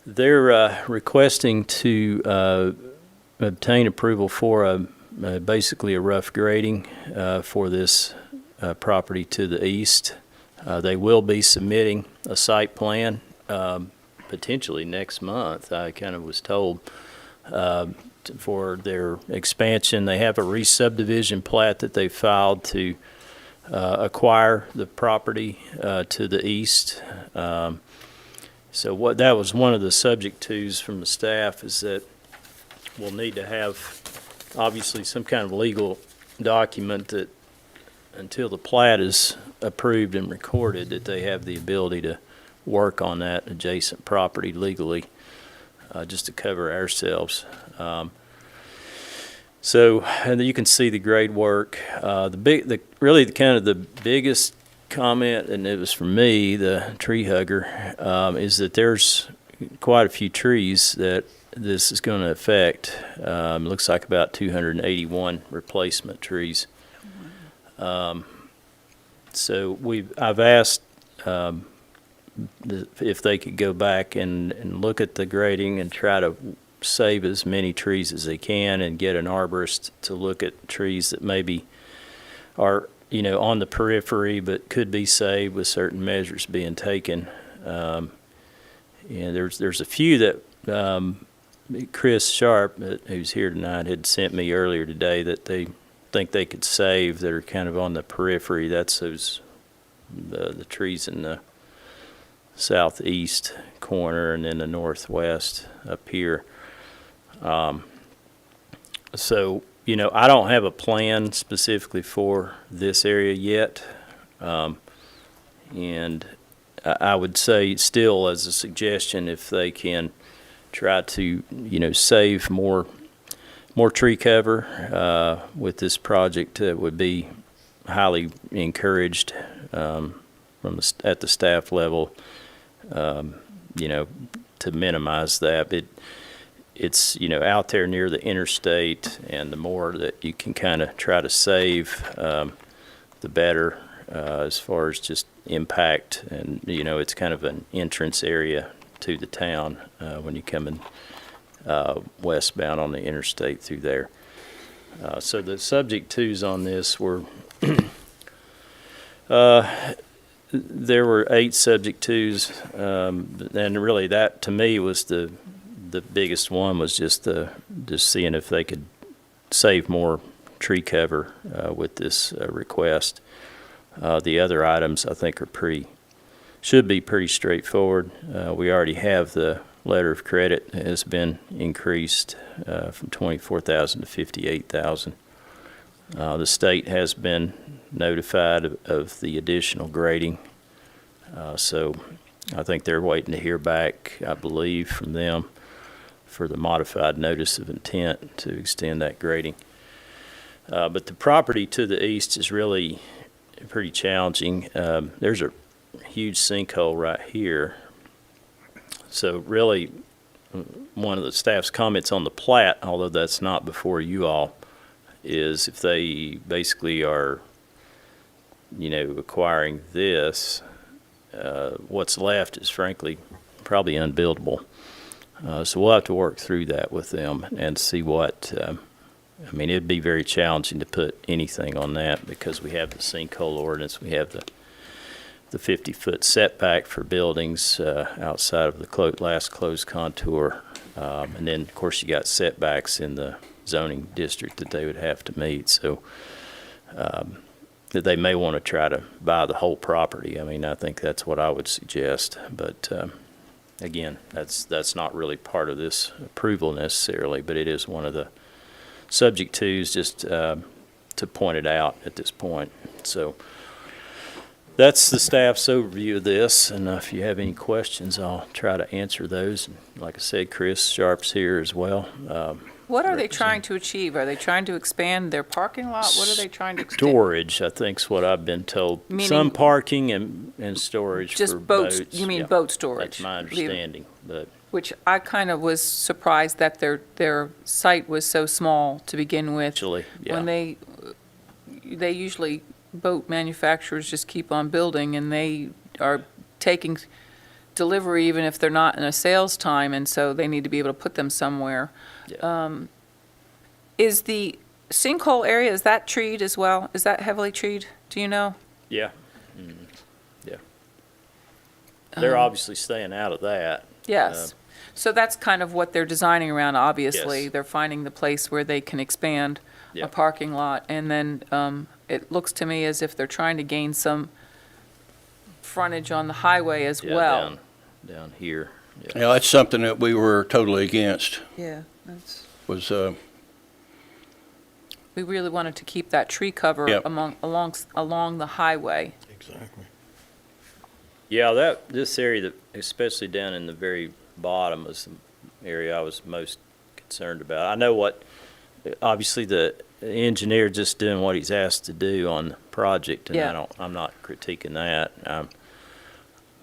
they're requesting to obtain approval for basically a rough grading for this property to the east. They will be submitting a site plan potentially next month, I kind of was told, for their expansion. They have a re-subdivision plat that they filed to acquire the property to the east. So that was one of the subject twos from the staff, is that we'll need to have obviously some kind of legal document that until the plat is approved and recorded, that they have the ability to work on that adjacent property legally, just to cover ourselves. So, and you can see the grade work. Really kind of the biggest comment, and it was from me, the tree hugger, is that there's quite a few trees that this is going to affect. Looks like about 281 replacement trees. So I've asked if they could go back and look at the grading and try to save as many trees as they can, and get an arborist to look at trees that maybe are, you know, on the periphery but could be saved with certain measures being taken. And there's a few that Chris Sharp, who's here tonight, had sent me earlier today that they think they could save that are kind of on the periphery. That's the trees in the southeast corner and then the northwest up here. So, you know, I don't have a plan specifically for this area yet. And I would say still, as a suggestion, if they can try to, you know, save more tree cover with this project, it would be highly encouraged at the staff level, you know, to minimize that. It's, you know, out there near the interstate, and the more that you can kind of try to save, the better, as far as just impact. And, you know, it's kind of an entrance area to the town when you come in westbound on the interstate through there. So the subject twos on this were there were 8 subject twos, and really that to me was the biggest one, was just seeing if they could save more tree cover with this request. The other items I think should be pretty straightforward. We already have the letter of credit has been increased from $24,000 to $58,000. The state has been notified of the additional grading, so I think they're waiting to hear back, I believe, from them for the modified notice of intent to extend that grading. But the property to the east is really pretty challenging. There's a huge sinkhole right here. So really, one of the staff's comments on the plat, although that's not before you all, is if they basically are, you know, acquiring this, what's left is frankly probably unbuildable. So we'll have to work through that with them and see what, I mean, it'd be very challenging to put anything on that because we have the sinkhole ordinance, we have the 50-foot setback for buildings outside of the last closed contour. And then, of course, you got setbacks in the zoning district that they would have to meet. So that they may want to try to buy the whole property. I mean, I think that's what I would suggest, but again, that's not really part of this approval necessarily, but it is one of the subject twos, just to point it out at this point. So that's the staff's overview of this, and if you have any questions, I'll try to answer those. And like I said, Chris Sharp's here as well. What are they trying to achieve? Are they trying to expand their parking lot? What are they trying to extend? Storage, I think, is what I've been told. Meaning- Some parking and storage for Just boats, boats. you mean Yeah, boat storage? That's my understanding, but Which I kind of was surprised that their site was so small to begin with. actually, yeah. When they usually, boat manufacturers just keep on building, and they are taking delivery even if they're not in a sales time, and so they need to be able to put them somewhere. Is the sinkhole area, is that treed as well? Is that heavily treed? Do you know? Yeah. Yeah. They're obviously staying out of that. Yes. So that's kind of what they're designing around, obviously. Yes. They're finding the place where they can expand a Yeah. parking lot. And then it looks to me as if they're trying to gain some frontage on the highway as Yeah, well. down here. Yeah. You know, that's something that we were totally against, Yeah, that's, was, we really wanted to keep that tree cover Yep. along the highway. Exactly. Yeah, this area, especially down in the very bottom, was the area I was most concerned about. I know obviously the engineer just doing what he's asked to do on the project, and Yeah. I'm not critiquing that.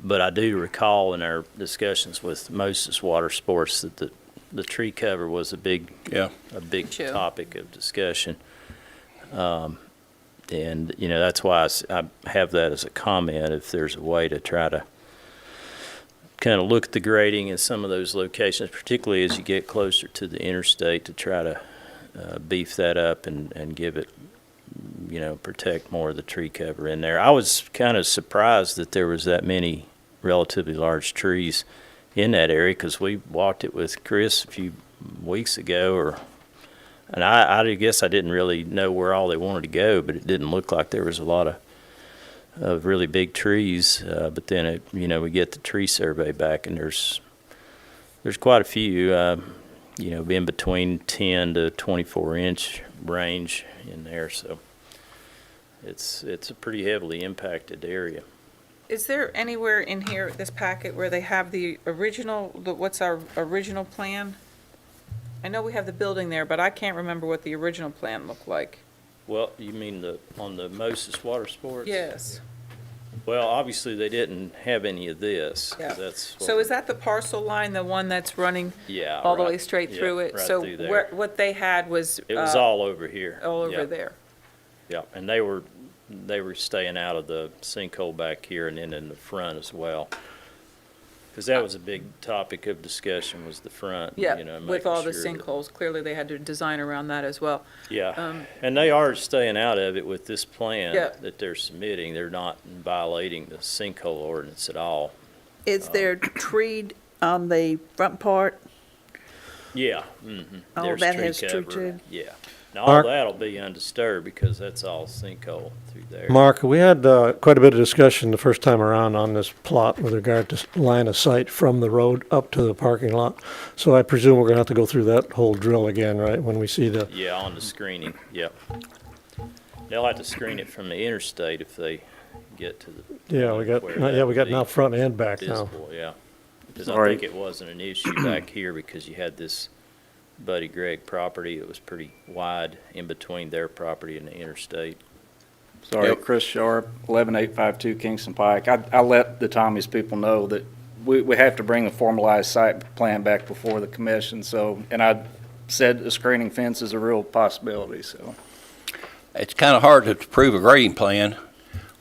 But I do recall in our discussions with Moses Watersports that the tree cover was a big Sure. topic of discussion. And, that's why I have that as a comment, if there's a way to try to kind of look at the grading in some of those locations, particularly as you get closer to the interstate, to try to beef that up and give it, protect more of the tree cover in there. I was kind of surprised that there was that many relatively large trees in that area, because we walked it with Chris a few weeks ago, and I guess I didn't really know where all they wanted to go, but it didn't look like there was a lot of really big trees. But then we get the tree survey back, and there's quite a few, in between 10 to 24 inch range in there. So it's a pretty heavily impacted area. Is there anywhere in here, this packet, where they have what's our original plan? I know we have the building there, but I can't remember what the original plan looked like. Well, you mean on the Moses Watersports? Yes. Well, obviously they didn't have any of this. 'Cause Yeah. that's what So is that the parcel line, the one that's running Yeah, all the right. way straight Yeah, through it? right So through there. what they had was. It was all over here. All Yeah, over there. Yeah, and they were staying out of the sinkhole back here and then in the front as well. Because that was a big topic of discussion, was the front. Yeah, making with all the sure that- sinkholes. Clearly, they had to design around that as well. Yeah, and they are staying out of it with this plan Yeah. that they're submitting. They're not violating the sinkhole ordinance at all. Is there treed on the front part? Yeah, mm-hmm. Oh, There's that tree has tree cover. too? Yeah. Now, all Mark? that'll be undisturbed because that's all sinkhole through there. Mark, we had quite a bit of discussion the first time around on this plot with regard to line of sight from the road up to the parking lot. So I presume we're going to have to go through that whole drill again, right, when we see the, Yeah, on the screening, yep. They'll have to screen it from the interstate if they get to the. yeah, we got, where that we would got be now front and back now. visible, yeah. Because I Right. think it wasn't an issue back here because you had this Buddy Gregg property. It was pretty wide in between their property and the interstate. Sorry, Yep. Chris Sharp, 11852 Kingston Pike. I let the Tommy's people know that we have to bring a formalized site plan back before the commission, so, and I said a screening fence is a real possibility, so. it's kind of hard to approve a grading plan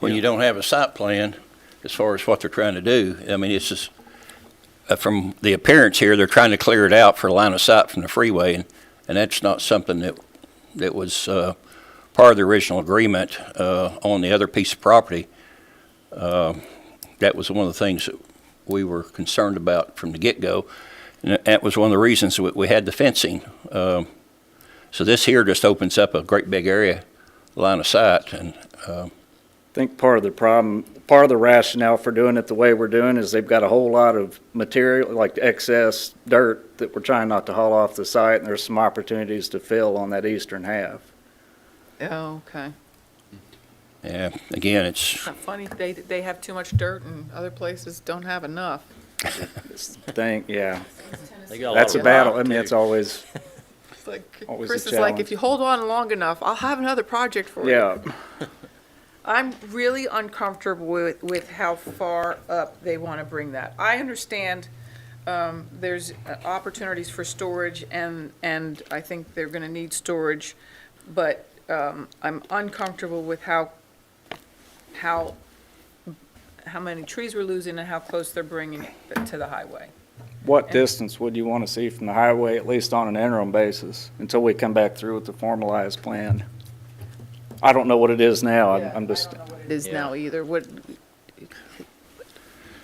when you don't have a site plan as far as what they're trying to do. I mean, it's just, from the appearance here, they're trying to clear it out for line of sight from the freeway, and that's not something that was part of the original agreement on the other piece of property. That was one of the things that we were concerned about from the get-go, and that was one of the reasons we had the fencing. So this here just opens up a great big area, line of sight, and I think part of the problem, part of the rationale for doing it the way we're doing is they've got a whole lot of material, like excess dirt that we're trying not to haul off the site, and there's some opportunities to fill on that eastern half. Oh, okay. Yeah, again, it's, It's not funny, they have too much dirt and other places don't have enough. Think, yeah, They got a that's lot a of battle. rock, I mean, too. it's always, It's like, Always a Chris is like, challenge. if you hold on long enough, I'll have another project for you. yeah. I'm really uncomfortable with how far up they want to bring that. I understand there's opportunities for storage, and I think they're going to need storage, but I'm uncomfortable with how many trees we're losing and how close they're bringing it to the highway. What distance would you want to see from the highway, at least on an interim basis, until we come back through with the formalized plan? I don't know what it is now. I'm just, I don't know what it is Yeah. now either. What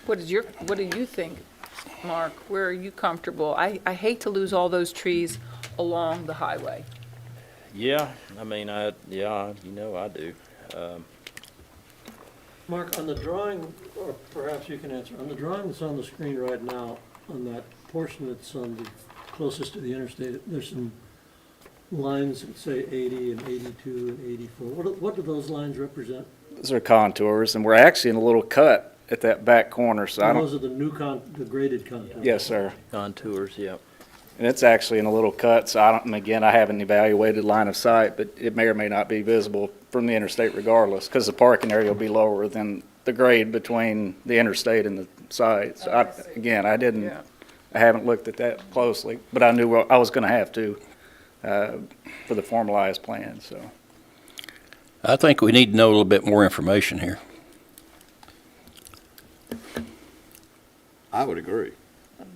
do you think, Mark? Where are you comfortable? I hate to lose all those trees along the highway. Yeah, I mean, I do. Mark, on the drawing, or perhaps you can answer, on the drawing that's on the screen right now, on that portion that's on the closest to the interstate, there's some lines that say 80 and 82 and 84. What do those lines represent? those are contours, and we're actually in a little cut at that back corner, so I Those don't, are the graded contours. yes, sir. Contours, yep. And it's actually in a little cut, so I don't, and again, I haven't evaluated line of sight, but it may or may not be visible from the interstate regardless, because the parking area will be lower than the grade between the interstate and the site. So again, Yeah. I haven't looked at that closely, but I knew I was gonna have to, for the formalized plan, so. I think we need to know a little bit more information here. I would agree.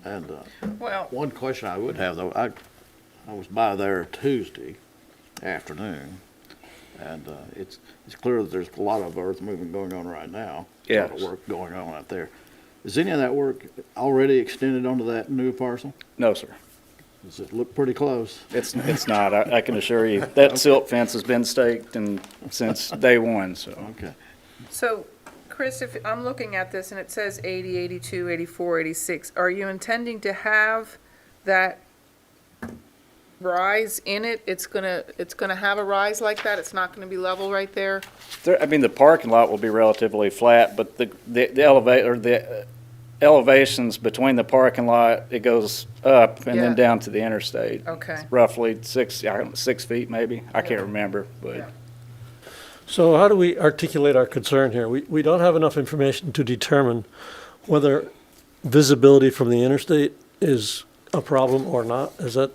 And Well, one question I would have, though, I was by there Tuesday afternoon, and it's clear that there's a lot of earth moving going on right now. A lot of Yes. work going on out there. Is any of that work already extended onto that new parcel? No, sir. Does it look pretty close? It's not. I can assure you, that silt fence has been staked and since day one, so. Okay. so, Chris, if I'm looking at this and it says 80, 82, 84, 86, are you intending to have that rise in it? It's gonna have a rise like that? It's not gonna be level right there? I mean, the parking lot will be relatively flat, but the elevations between the parking lot, it goes up and Yeah. then down to the interstate. Okay. Roughly 6 feet maybe. I can't remember, but. Yeah. So how do we articulate our concern here? We don't have enough information to determine whether visibility from the interstate is a problem or not. Is that?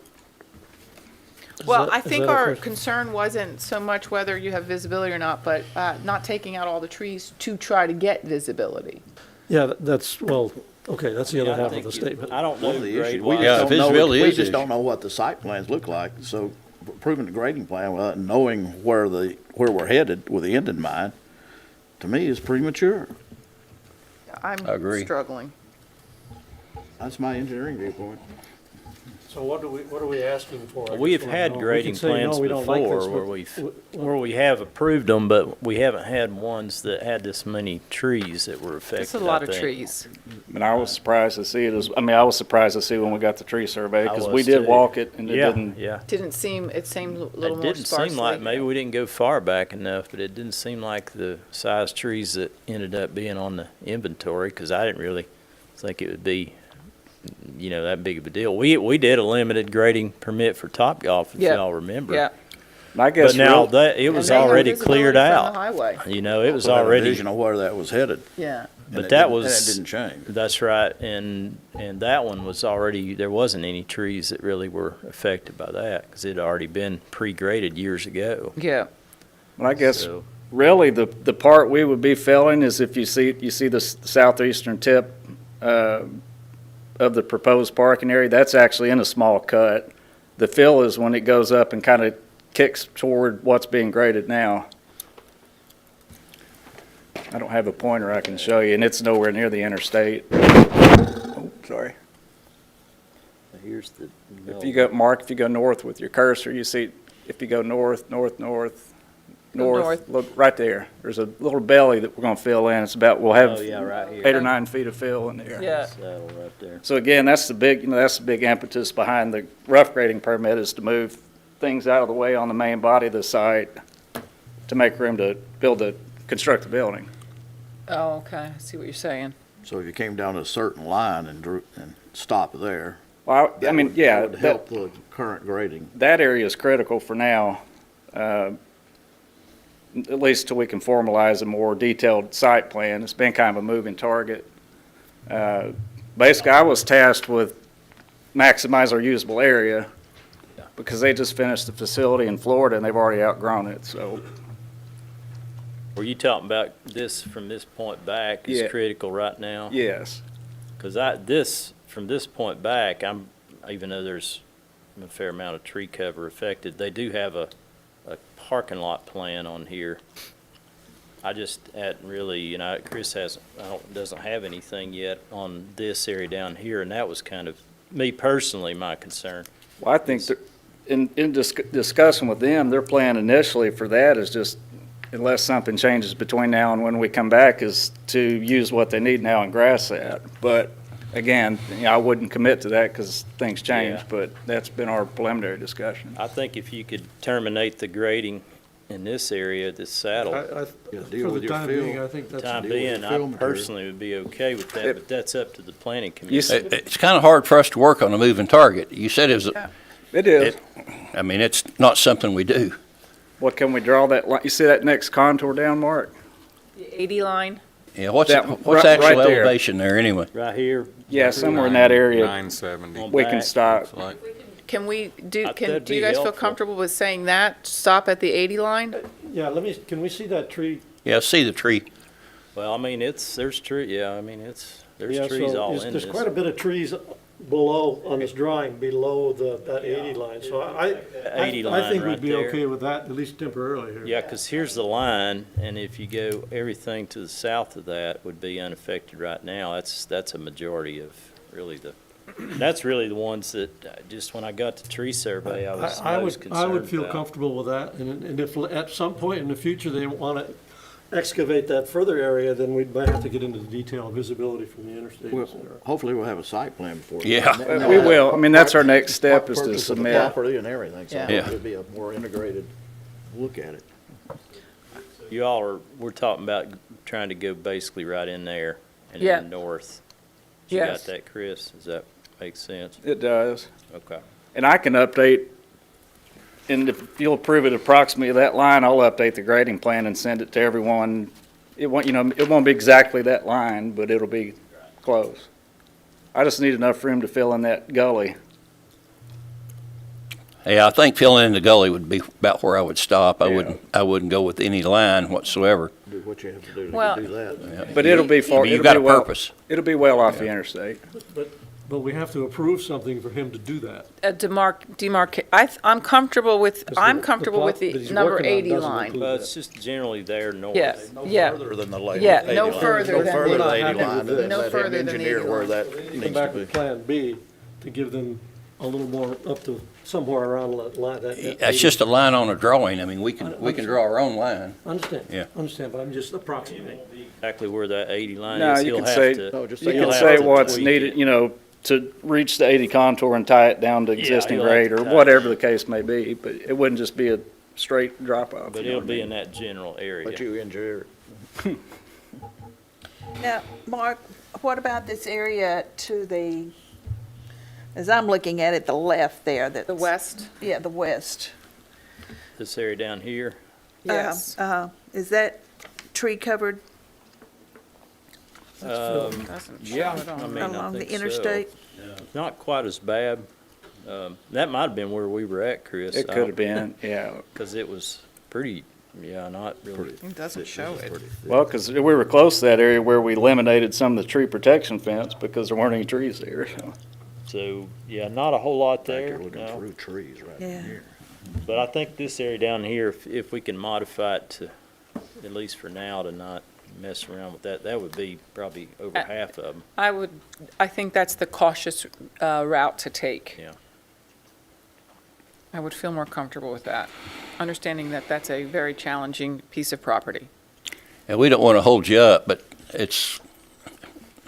Well, I is think that a our question? concern wasn't so much whether you have visibility or not, but not taking out all the trees to try to get visibility. Yeah, that's, well, okay, that's the other Yeah, I half of think the statement. I don't know One of the grade issues, we wise. Yeah, just don't know, visibility we is just issue. don't know what the site plans look like, so approving the grading plan without knowing where we're headed with the end in mind, to me, is premature. I agree. I'm struggling. That's my engineering viewpoint. So what are we asking for? We have had grading plans We don't like this, before but- where we have approved them, but we haven't had ones that had this many trees that were affected. It's a lot I of think. trees. And I was surprised to see it I was surprised to see when we got the tree survey, I because was we did too. walk it and it Yeah, didn't. yeah. It seemed a little It more didn't sparsely. seem like, maybe we didn't go far back enough, but it didn't seem like the size trees that ended up being on the inventory, because I didn't really think it would be, that big of a deal. We did a limited grading permit for Topgolf, if Yeah. y'all remember. Yeah. And I guess But now real- that, it And was they have already visibility cleared from the out. highway. It was So I had a already, vision of where that was headed. Yeah. and but it that didn't- was. And it didn't change. That's right, and that one was already, there wasn't any trees that really were affected by that, because it had already been pre-graded years ago. Yeah. And I guess So- really the part we would be filling is if you see the southeastern tip of the proposed parking area, that's actually in a small cut. The fill is when it goes up and kind of kicks toward what's being graded now. I don't have a pointer I can show you, and it's nowhere near the interstate. Oh, sorry. Here's the. If you go, Mark, if you go north with your cursor, you see, if you go north, north, look, right there. There's a little belly that we're gonna fill in. It's about, we'll have Oh, yeah, right here. 8 or 9 feet of fill in there. Yeah, Saddle right there. So again, that's the big, that's the big impetus behind the rough grading permit, is to move things out of the way on the main body of the site to make room to construct the building. oh, okay, I see what you're saying. So if you came down to a certain line and stopped there. Well, I mean, yeah, That would help the current grading. that area is critical for now, at least till we can formalize a more detailed site plan. It's been kind of a moving target. Basically, I was tasked with maximize our usable area because they just finished the facility in Florida and they've already outgrown it, so. Were you talking about this from this point back is Yeah. critical right now? Yes. Because from this point back, even though there's a fair amount of tree cover affected, they do have a parking lot plan on here. I just hadn't really, Chris doesn't have anything yet on this area down here, and that was kind of, me personally, my concern. Well, I think that in discussing with them, their plan initially for that is just, unless something changes between now and when we come back, is to use what they need now and grass that. But again, I wouldn't commit to that because things change, Yeah. but that's been our preliminary discussion. I think if you could terminate the grading in this area, this saddle, Yeah, For deal with the your time being, fill. I think that's. time deal with being, the I fill material. personally would be okay with that, but that's up to the planning You commission. s- It's kind of hard for us to work on a moving target. You said it was, It is. I mean, it's not something we do. What, can we draw that line? You see that next contour down, Mark? The 80 line, Yeah, what's That- what's right actual there. elevation there anyway? Right here. Yeah, somewhere in that area, 970. on we can back. stop. can we do, That'd do you be guys feel helpful. comfortable with saying that? Stop at the 80 line? Yeah, can we see that tree? Yeah, see the tree. Well, I mean, there's trees Yeah, trees so all is- in There's this. quite a bit of trees below, on this drawing, below that 80 line. So I 80 line think right we'd be there. okay with that, at least temporarily here. Yeah, because here's the line, and if you go, everything to the south of that would be unaffected right now. That's a majority of really that's really the ones that, just when I got the tree survey, I was I most concerned would feel about. comfortable with that, and if at some point in the future they want to excavate that further area, then we might have to get into the detail of visibility from the interstate, et Well, cetera. hopefully we'll have a site plan before. Yeah. We will. I mean, that's our next step, is to Purchase of the submit. property and everything, so Yeah. Yeah. it'll be a more integrated look at it. We're talking about trying to go basically right in there and Yeah. then north. You Yes. got that, Chris? Does that make sense? It does. Okay. And I can update, and if you'll approve it approximately that line, I'll update the grading plan and send it to everyone. It won't be exactly that line, but it'll be close. I just need enough room to fill in that gully. Yeah, I think filling in the gully would be about where I would stop. I Yeah. wouldn't go with any line whatsoever. Do what you have to do Well- to do that. But it'll be far, You've it'll got be a well, purpose. it'll be well off the interstate. But we have to approve something for him to do that. I'm comfortable with, I'm the comfortable with plot the that he's number working on 80 doesn't line. include Well, it's just generally there north. Yeah, yeah. Further than the lake. Yeah, 80 no line. further No than further the- than 80 No line, and then no let him further than engineer 80 where line. that Come needs back to be. with Plan B to give them a little more up to somewhere around that line. It's just a line on a drawing. I mean, we can draw our own line. Understand. Yeah. Understand, but I'm just approximating. Exactly where that 80 line No, is. you He'll can have say- to- No, just You say can he'll say have to what's tweak needed, it. to reach the 80 contour and tie it down to Yeah, existing he'll have grade, to or tie it. whatever the case may be, but it wouldn't just be a straight drop off. But it'll be in that general area. Let you engineer it. Now, Mark, what about this area to the, as I'm looking at it, the left there, that's. The west? Yeah, the west. This area down here, Yes. Is that tree covered Doesn't show yeah, it on I mean, there. I along the think so. interstate? Not quite as bad. That might have been where we were at, Chris. It could have been, yeah. Because it was pretty, not really. It doesn't show it. Well, because we were close to that area where we eliminated some of the tree protection fence because there weren't any trees there, so. So, not a whole lot Back there, here looking no. through trees right Yeah. here. But I think this area down here, if we can modify it to, at least for now, to not mess around with that, that would be probably over half of them. I think that's the cautious route to take. Yeah. I would feel more comfortable with that. understanding that that's a very challenging piece of property. And we don't want to hold you up, but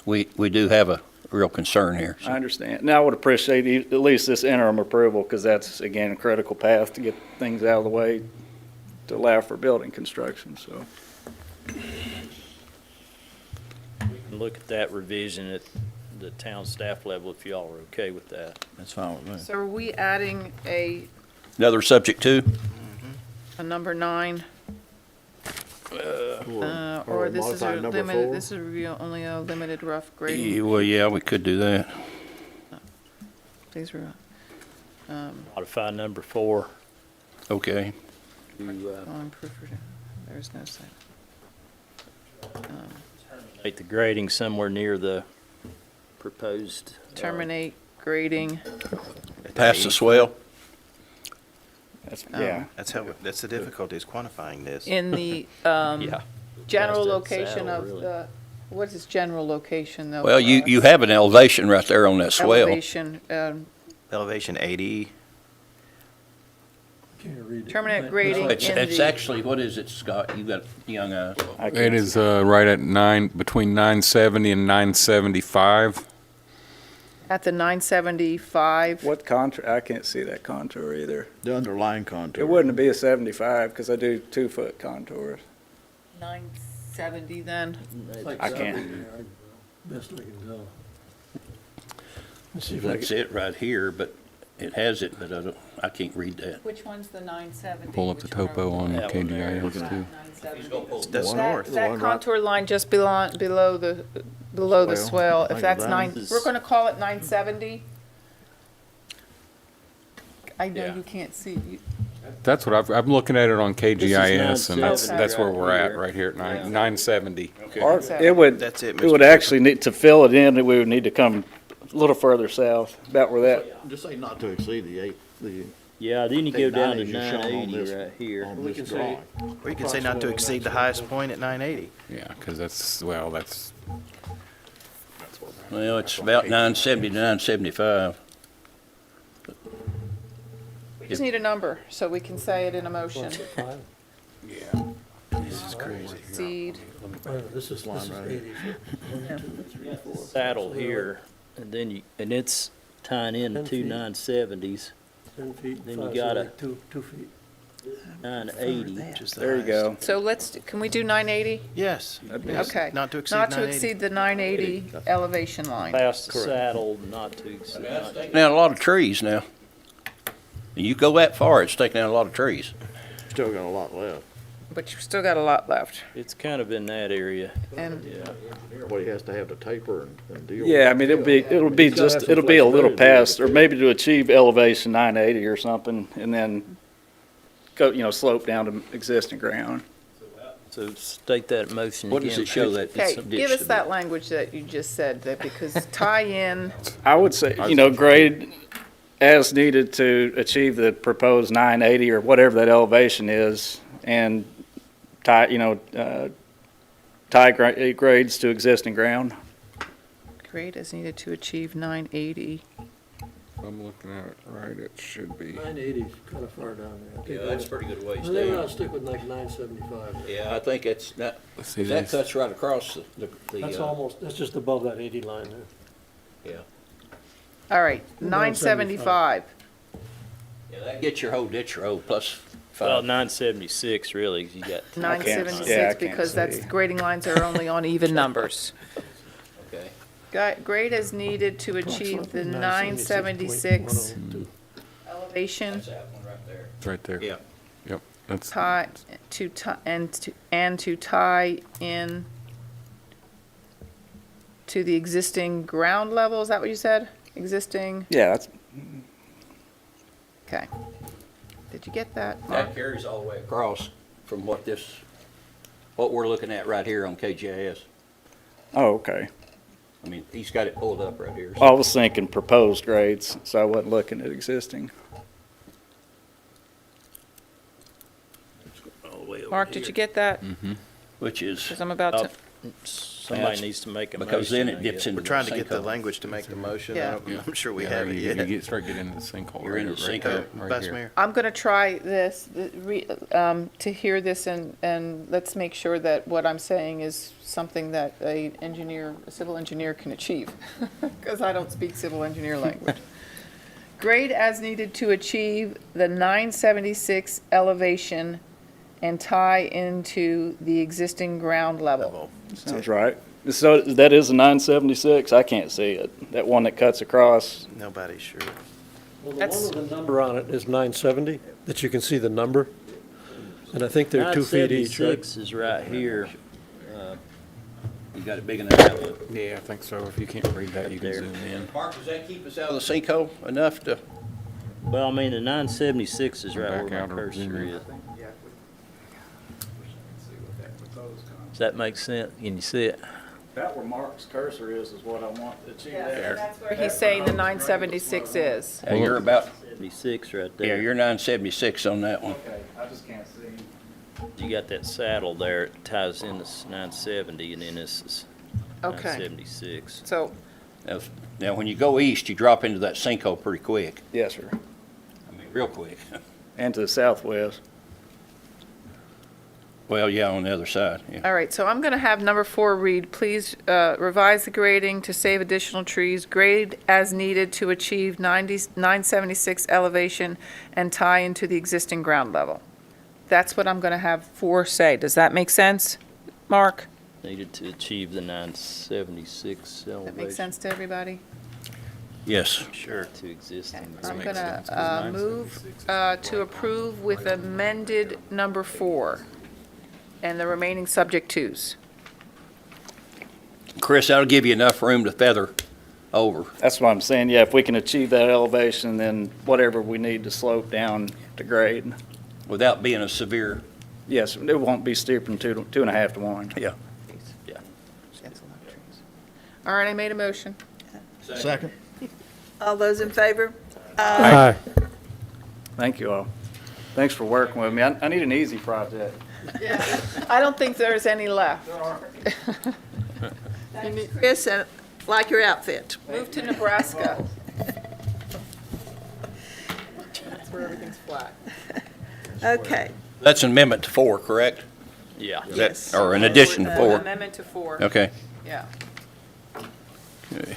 we do have a real concern here. I understand. Now, I would appreciate at least this interim approval, because that's, again, a critical path to get things out of the way to allow for building construction, so. Look at that revision at the town staff level if y'all are okay with that. That's fine with me. So are we adding Another subject too? a number 9? Or this is modify a number limited, 4? this is only a limited rough grading? Well, yeah, we could do that. These were, Modify number 4. Okay. on proof, there's no say. Make the grading somewhere near the proposed. Terminate grading. Past the swell? That's, yeah. That's the difficulty, is quantifying this. In the Yeah. general Past that location saddle, of really. the, what is general location though? Well, you have an elevation right there on that swell. Elevation, Elevation 80, terminate grading in It's the, actually, what is it, Scott? You got young eyes. I can't It is right at between 970 and 975. at the 975. What contour, I can't see that contour either. The underlying contour. It wouldn't be a 75, because I do 2-foot contours. 970 then? I can't. Best I can tell. Let's see if I That's it right here, but it has it, but I can't read that. Which one's the 970? Pull up the topo on That one there. KGIS too. 970. that's one- north. the That one right- contour line just below the Swell. swell, Like if that's that. 9, we're gonna call it 970? I know Yeah. you can't see, you, That's what I'm looking at it on KGIS, and 970 that's where we're at, here. right here at 970. Or it would, That's it, it would Mr. actually need, to fill it in, we would need to come a little further south, about where that, Just say not to exceed the Yeah, then you go down to 980 is shown on 980 this- right here. on this drawing. Or you can say not to exceed the highest point at 980. Yeah, because that's, well, that's, Well, it's about 970 to 975. we just need a number, so we can say it in a motion. This is crazy. Exceed, This is line right 80. Saddle here, and then and it's tying in 10 two feet. 970s, 10 feet, Then you 5, gotta- 2 feet. 980. Which is the there you highest. go. so can we do 980? Yes. yes. Okay. Not to exceed Not to 980. exceed the 980 elevation line. Past the saddle, not to exceed. Taking out a lot of trees now. You go that far, it's taking out a lot of trees. Still got a lot left. But you've still got a lot left. It's kind of in that area. And What he has to have to taper and deal with. Yeah, I mean, it'll be He's gotta have some it'll be a little flexibility past, or to- maybe to achieve elevation 980 or something, and then go, slope down to existing ground. So state that motion What does again. it show that? Okay, it's give us that language that you just said, that because tie in, I would say, grade as needed to achieve the proposed 980 or whatever that elevation is, and tie, grades to existing ground. grade is needed to achieve 980. I'm looking at it right, it should be. 980 is kind of far down there. Yeah, that's pretty good ways I think I'll down. stick with like 975. Yeah, I think it's not, See that this? cuts right across That's almost, that's just above that 80 line there. yeah. All right, 975. Yeah, that gets your whole ditch road plus Well, 5. 976 really, 'cause you got. yeah, I 976, can't because that's, see. grading lines are only on even numbers. Okay. Grade is needed to achieve the 976 elevation, That's that one right there. It's right there. Yeah. Yep, that's, and to tie in to the existing ground level, is that what you said? Existing, Yeah, that's, okay. Did you get that, Mark? That carries all the way across from what we're looking at right here on KGIS. oh, okay. I mean, he's got it pulled up right here. I was thinking proposed grades, so I wasn't looking at existing. All the way over Mark, did here, you get that? Which is Because I'm about to, somebody That's- needs to make a motion. Because then it I dips guess. into We're trying to the get the sinkhole. language to make the motion. Yeah. I'm sure we Yeah, have it you yet. get into the sinkhole. You're in the right sinkhole. right here. Vice Mayor? I'm going to try this, to hear this, and let's make sure that what I'm saying is something that a civil engineer can achieve, because I don't speak civil engineer language. Grade as needed to achieve the 976 elevation and tie into the existing ground level. Sounds right. So that is a 976? I can't see it. That one that cuts across. Nobody's sure. Well, the That's- one with the number on it is 970, that you can see the number. And I think they're 2 feet each, right? 976 is right here. You got it big enough that way. Yeah, I think so. If you can't read that, you can There. zoom in. Mark, does that keep us out of the sinkhole enough to? Well, I mean, the 976 is right Back where out my or cursor zoom in. is. Does that make sense? Can you see it? About where Mark's cursor is what I want to achieve That's where he's saying the 976 is. Yeah, you're about, 76 right yeah, there. you're 976 on that one. Okay, I just can't see. You got that saddle there, it ties in this 970, and then this is Okay, 976. so, Now, when you go east, you drop into that sinkhole pretty quick. Yes, sir. I mean, real quick. And to the southwest. Well, yeah, on the other side, yeah. all right, so I'm going to have number 4 read, please revise the grading to save additional trees, grade as needed to achieve 976 elevation and tie into the existing ground level. That's what I'm going to have 4 say. Does that make sense, Mark? Needed to achieve the 976 elevation. That make sense to everybody? Yes. Sure. To existing. I'm makes going sense. to move to approve with amended number 4 and the remaining subject twos. Chris, that'll give you enough room to feather over. That's what I'm saying. Yeah, if we can achieve that elevation, then whatever we need to slope down to grade. Without being a severe, Yes, it won't be steeper than 2.5 to 1. yeah. All right, I made a motion. Second? All those in favor? Aye. Thank you all. Thanks for working with me. I need an easy project. I don't think there's any left. Chris, and like your outfit. Move to Nebraska. That's where everything's flat. Okay. That's an amendment to 4, correct? Yeah. Is that- Or an addition to 4? Amendment to 4. Okay. Yeah. Okay.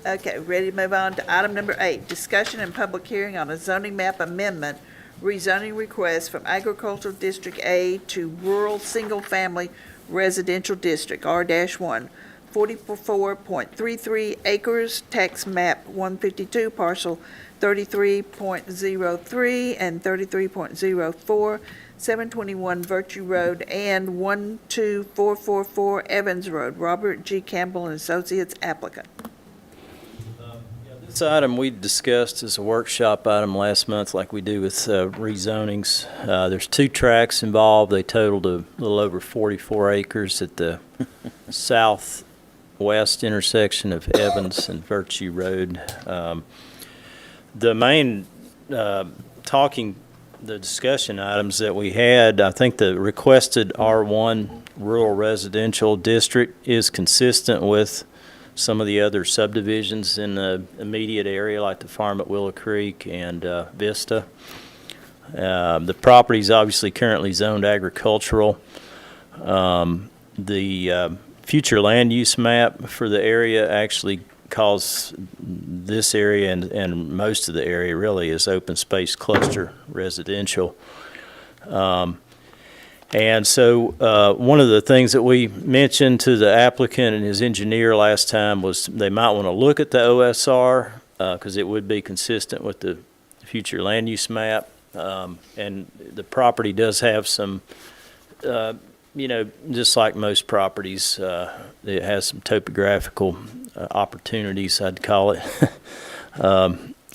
Okay, ready to move on to item number 8, discussion and public hearing on a zoning map amendment, rezoning request from agricultural district A to rural single-family residential district, R-1, 44.33 acres, tax map 152, parcel 33.03 and 33.04, 721 Virtue Road and 12444 Evans Road. Robert G. Campbell and Associates applicant. This item we discussed as a workshop item last month, like we do with rezonings. There's 2 tracks involved. They totaled a little over 44 acres at the southwest intersection of Evans and Virtue Road. The main the discussion items that we had, I think the requested R1 rural residential district is consistent with some of the other subdivisions in the immediate area, like the farm at Willow Creek and Vista. The property is obviously currently zoned agricultural. The future land use map for the area actually calls this area and most of the area really is open space cluster residential. And so one of the things that we mentioned to the applicant and his engineer last time was they might want to look at the OSR because it would be consistent with the future land use map. And the property does have some, just like most properties, it has some topographical opportunities, I'd call it,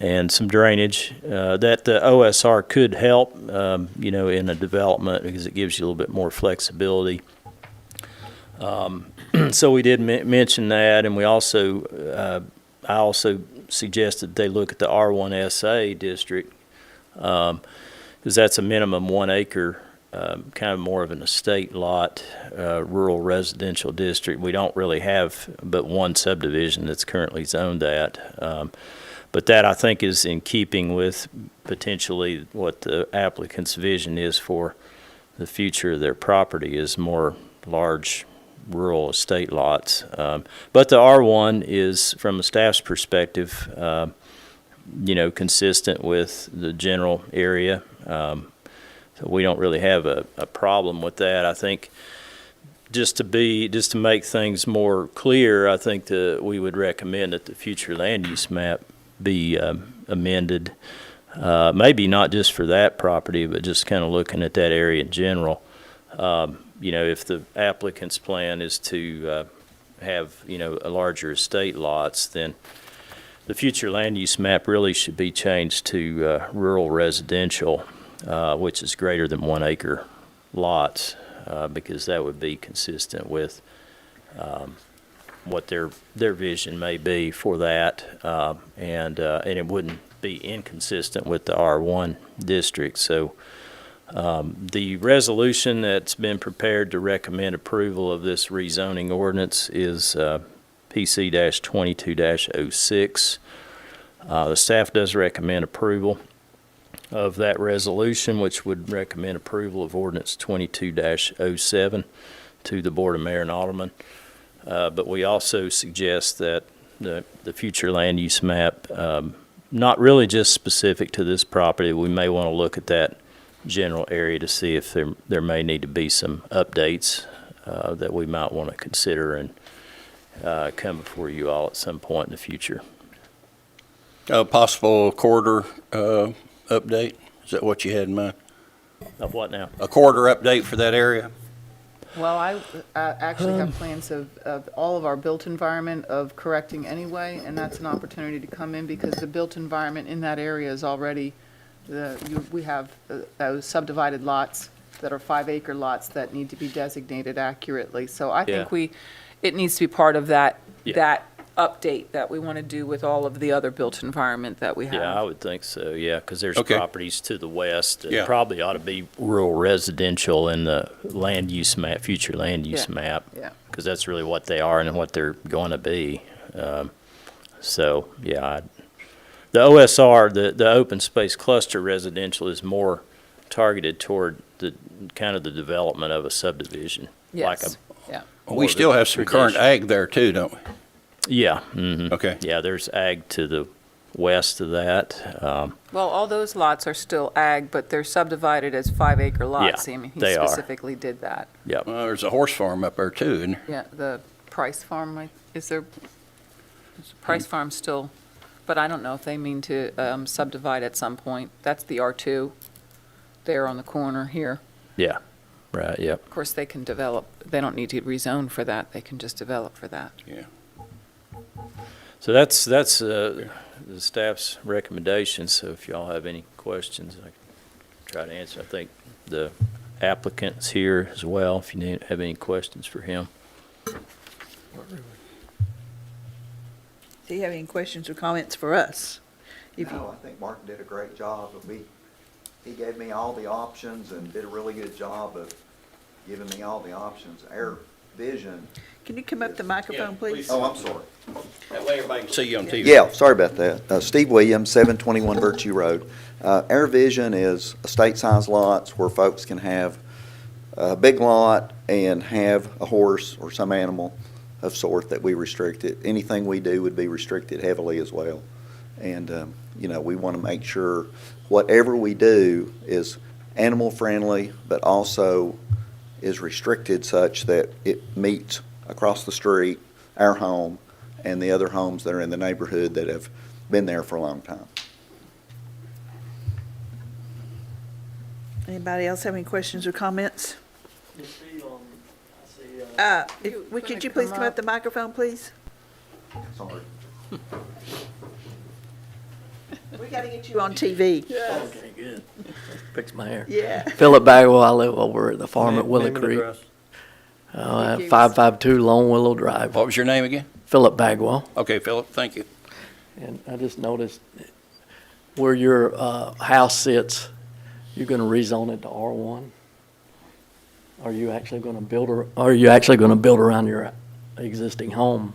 and some drainage that the OSR could help, in a development because it gives you a little bit more flexibility. So we did mention that, and we also, I also suggested they look at the R1SA district, because that's a minimum 1 acre kind of more of an estate lot, rural residential district. We don't really have but one subdivision that's currently zoned that. But that, I think, is in keeping with potentially what the applicant's vision is for the future of their property, is more large rural estate lots. But the R1 is, from a staff's perspective, consistent with the general area. So we don't really have a problem with that. I think just to make things more clear, I think that we would recommend that the future land use map be amended, maybe not just for that property, but just kind of looking at that area in general. If the applicant's plan is to have, a larger estate lots, then the future land use map really should be changed to rural residential, which is greater than 1 acre lots, because that would be consistent with what their vision may be for that, and it wouldn't be inconsistent with the R1 district. So the resolution that's been prepared to recommend approval of this rezoning ordinance is PC-22-06. The staff does recommend approval of that resolution, which would recommend approval of ordinance 22-07 to the Board of Mayor and Aldermen. But we also suggest that the future land use map, not really just specific to this property, we may want to look at that general area to see if there may need to be some updates that we might want to consider and come before you all at some point in the future. Possible corridor update? Is that what you had in mind? Of what now? A corridor update for that area? Well, I actually have plans of all of our built environment of correcting anyway, and that's an opportunity to come in because the built environment in that area is already, we have those subdivided lots that are 5 acre lots that need to be designated accurately. So I think it needs to be part of that update that we want to do with all of the other built environment that we have. Yeah, I would think so, because there's Okay. properties to the west that Yeah. probably ought to be rural residential in the land use map, future land use map. Yeah. Because that's really what they are and what they're going to be. The OSR, the open space cluster residential, is more targeted toward the kind of the development of a subdivision. Yes, We still have some current ag there too, don't we? Yeah. Mhm. Okay. Yeah, there's ag to the west of that. Well, all those lots are still ag, but they're subdivided as 5 acre lots. Yeah, I mean, he they are. specifically did that. Yep. Well, there's a horse farm up there too, isn't there? Yeah, the Price Farm, is there, Price Farm still, but I don't know if they mean to subdivide at some point. That's the R2 there on the corner here. Yeah. Right. Yep. Of course, they can develop, they don't need to rezone for that, they can just develop for that. Yeah. So that's the staff's recommendation. So if y'all have any questions, I can try to answer. I think the applicant's here as well, if you have any questions for him. Do you have any questions or comments for us? No, I think Martin did a great job. He gave me all the options and did a really good job of giving me all the options. Our vision. Can you come up to the microphone, please? Oh, I'm sorry. That way everybody can see you on TV. Yeah, sorry about that. Steve Williams, 721 Virtue Road. Our vision is estate-size lots where folks can have a big lot and have a horse or some animal of sort that we restrict it. Anything we do would be restricted heavily as well. And, we want to make sure whatever we do is animal-friendly, but also is restricted such that it meets across the street, our home, and the other homes that are in the neighborhood that have been there for a long time. Anybody else have any questions or comments? Could you please come up to the microphone, please? Sorry. We got to get you on TV. Okay, good. Fix my hair. Yeah. Philip Bagwell, I live over at the farm at Willow Creek. 552 Long Willow Drive. What was your name again? Philip Bagwell. Okay, Philip, thank you. And I just noticed where your house sits, you're going to rezone it to R1. Are you actually going to build around your existing home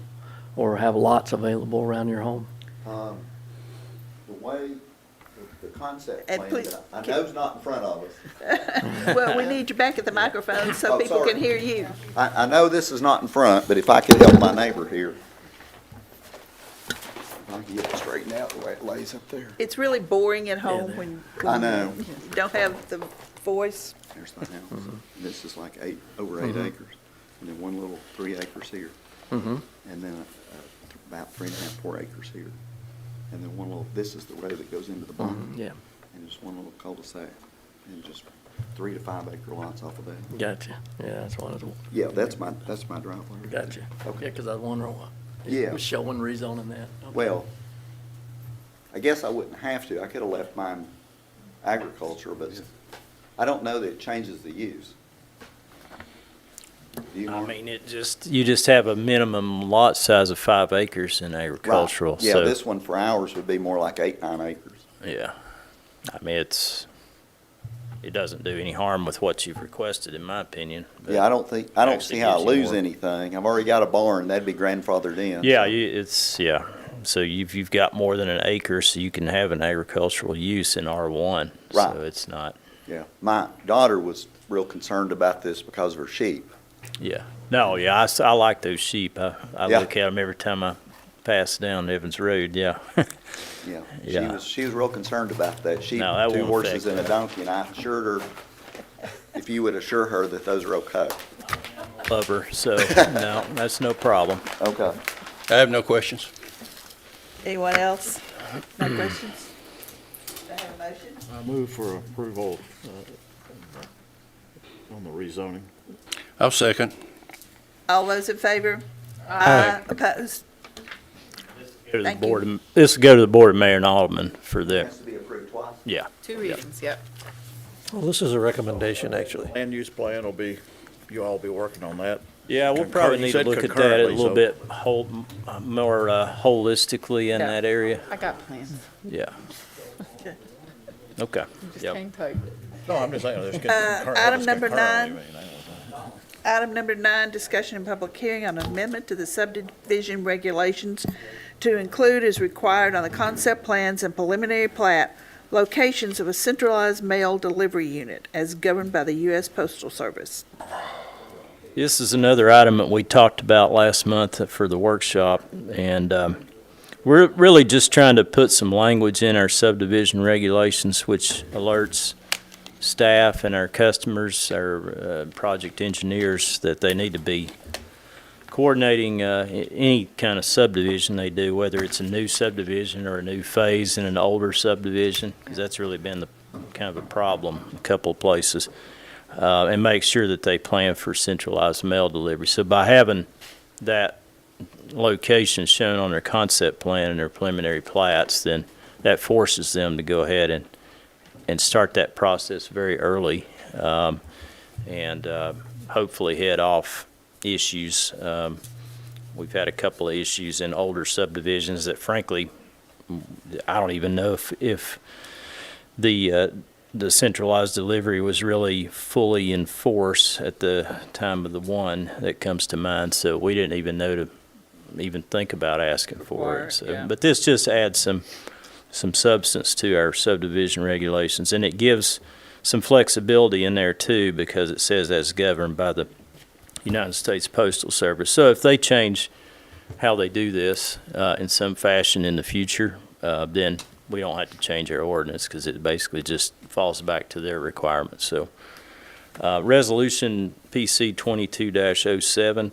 or have lots available around your home? The way, the concept And plan, please- that I know is not in front of us. Well, we need you back at the microphone so Oh, people sorry. can hear you. I know this is not in front, but if I could help my neighbor here. If I can get it straightened out the way it lays up there. It's really boring at home when I know. you don't have the voice. There's the house. This is like over 8 acres. And then one little 3 acres here. Mm-hmm. And then about 3.5, 4 acres here. And then one little, this is the road that goes into the barn. Yeah, And just one little cul-de-sac. And just 3 to 5 acre lots off of that. gotcha. Yeah, that's what I was, Yeah, that's my driveway. gotcha. Okay. Yeah, because I was wondering what. Yeah. It was showing rezoning that. Okay. Well, I guess I wouldn't have to. I could have left mine agriculture, but I don't know that it changes the use. Do you, I Mark? mean, you just have a minimum lot size of 5 acres in agricultural, Right. Yeah, so, this one for ours would be more like 8, 9 acres. yeah. I mean, it doesn't do any harm with what you've requested, in my opinion. but- Yeah, I don't see Actually how I gives you lose more. anything. I've already got a barn, that'd be grandfathered in. Yeah, so- yeah. So you've got more than an acre, so you can have an agricultural use in R1. Right. So it's not, Yeah, my daughter was real concerned about this because of her sheep. yeah. No, yeah, I like those sheep. I Yeah. look at them every time I pass down Evans Road, yeah. Yeah, Yeah. she was real concerned about that. Sheep, No, that 2 won't horses affect and a donkey, and I assured her, if you would assure her that those are okay. Love her, so, no, that's no problem. Okay. I have no questions. Anyone else? No questions? Do I have a motion? I move for approval on the rezoning. I'll second. All those in favor? Aye. Opposed? Go to the Thank board you. of- This will go to the Board of Mayor and Alderman for It their, has to be approved twice. yeah. 2 readings, yep. Well, this is a recommendation, actually. Land use plan will be, you all be working on that. Yeah, we'll Concur- probably you need to said look at that a concurrently, little so- bit more holistically in Yeah. that area. I got plans. Yeah. Okay. Just Yep. hang tight. No, I'm just saying, there's Item number 9. Item number 9, discussion and public hearing on amendment to the subdivision regulations to include as required on the concept plans and preliminary plat, locations of a centralized mail delivery unit as governed by the U.S. Postal Service. This is another item that we talked about last month for the workshop, and we're really just trying to put some language in our subdivision regulations which alerts staff and our customers, our project engineers, that they need to be coordinating any kind of subdivision they do, whether it's a new subdivision or a new phase in an older subdivision, because that's really been the kind of a problem in a couple of places. And make sure that they plan for centralized mail delivery. So by having that location shown on their concept plan and their preliminary plats, then that forces them to go ahead and start that process very early, and hopefully head off issues. We've had a couple of issues in older subdivisions that frankly, I don't even know if the centralized delivery was really fully in force at the time of the one that comes to mind, so we didn't even know to even think about asking for it. So, Yeah. but this just adds some substance to our subdivision regulations, and it gives some flexibility in there too, because it says that's governed by the United States Postal Service. So if they change how they do this in some fashion in the future, then we don't have to change our ordinance, because it basically just falls back to their requirements. So, Resolution PC 22-07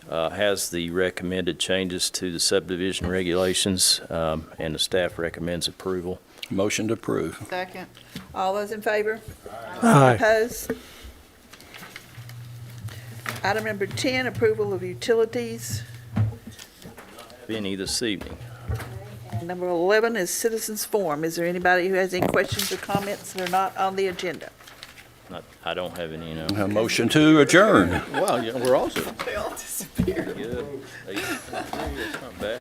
has the recommended changes to the subdivision regulations, and the staff recommends approval. Motion to approve. Second. All those in favor? Aye. Opposed? Item number 10, approval of utilities. Any this evening? Number 11 is citizens forum. Is there anybody who has any questions or comments that are not on the agenda? I don't have any, no. A motion to adjourn. Well, yeah, we're also. They all disappeared. Good. 8:03, that's not bad.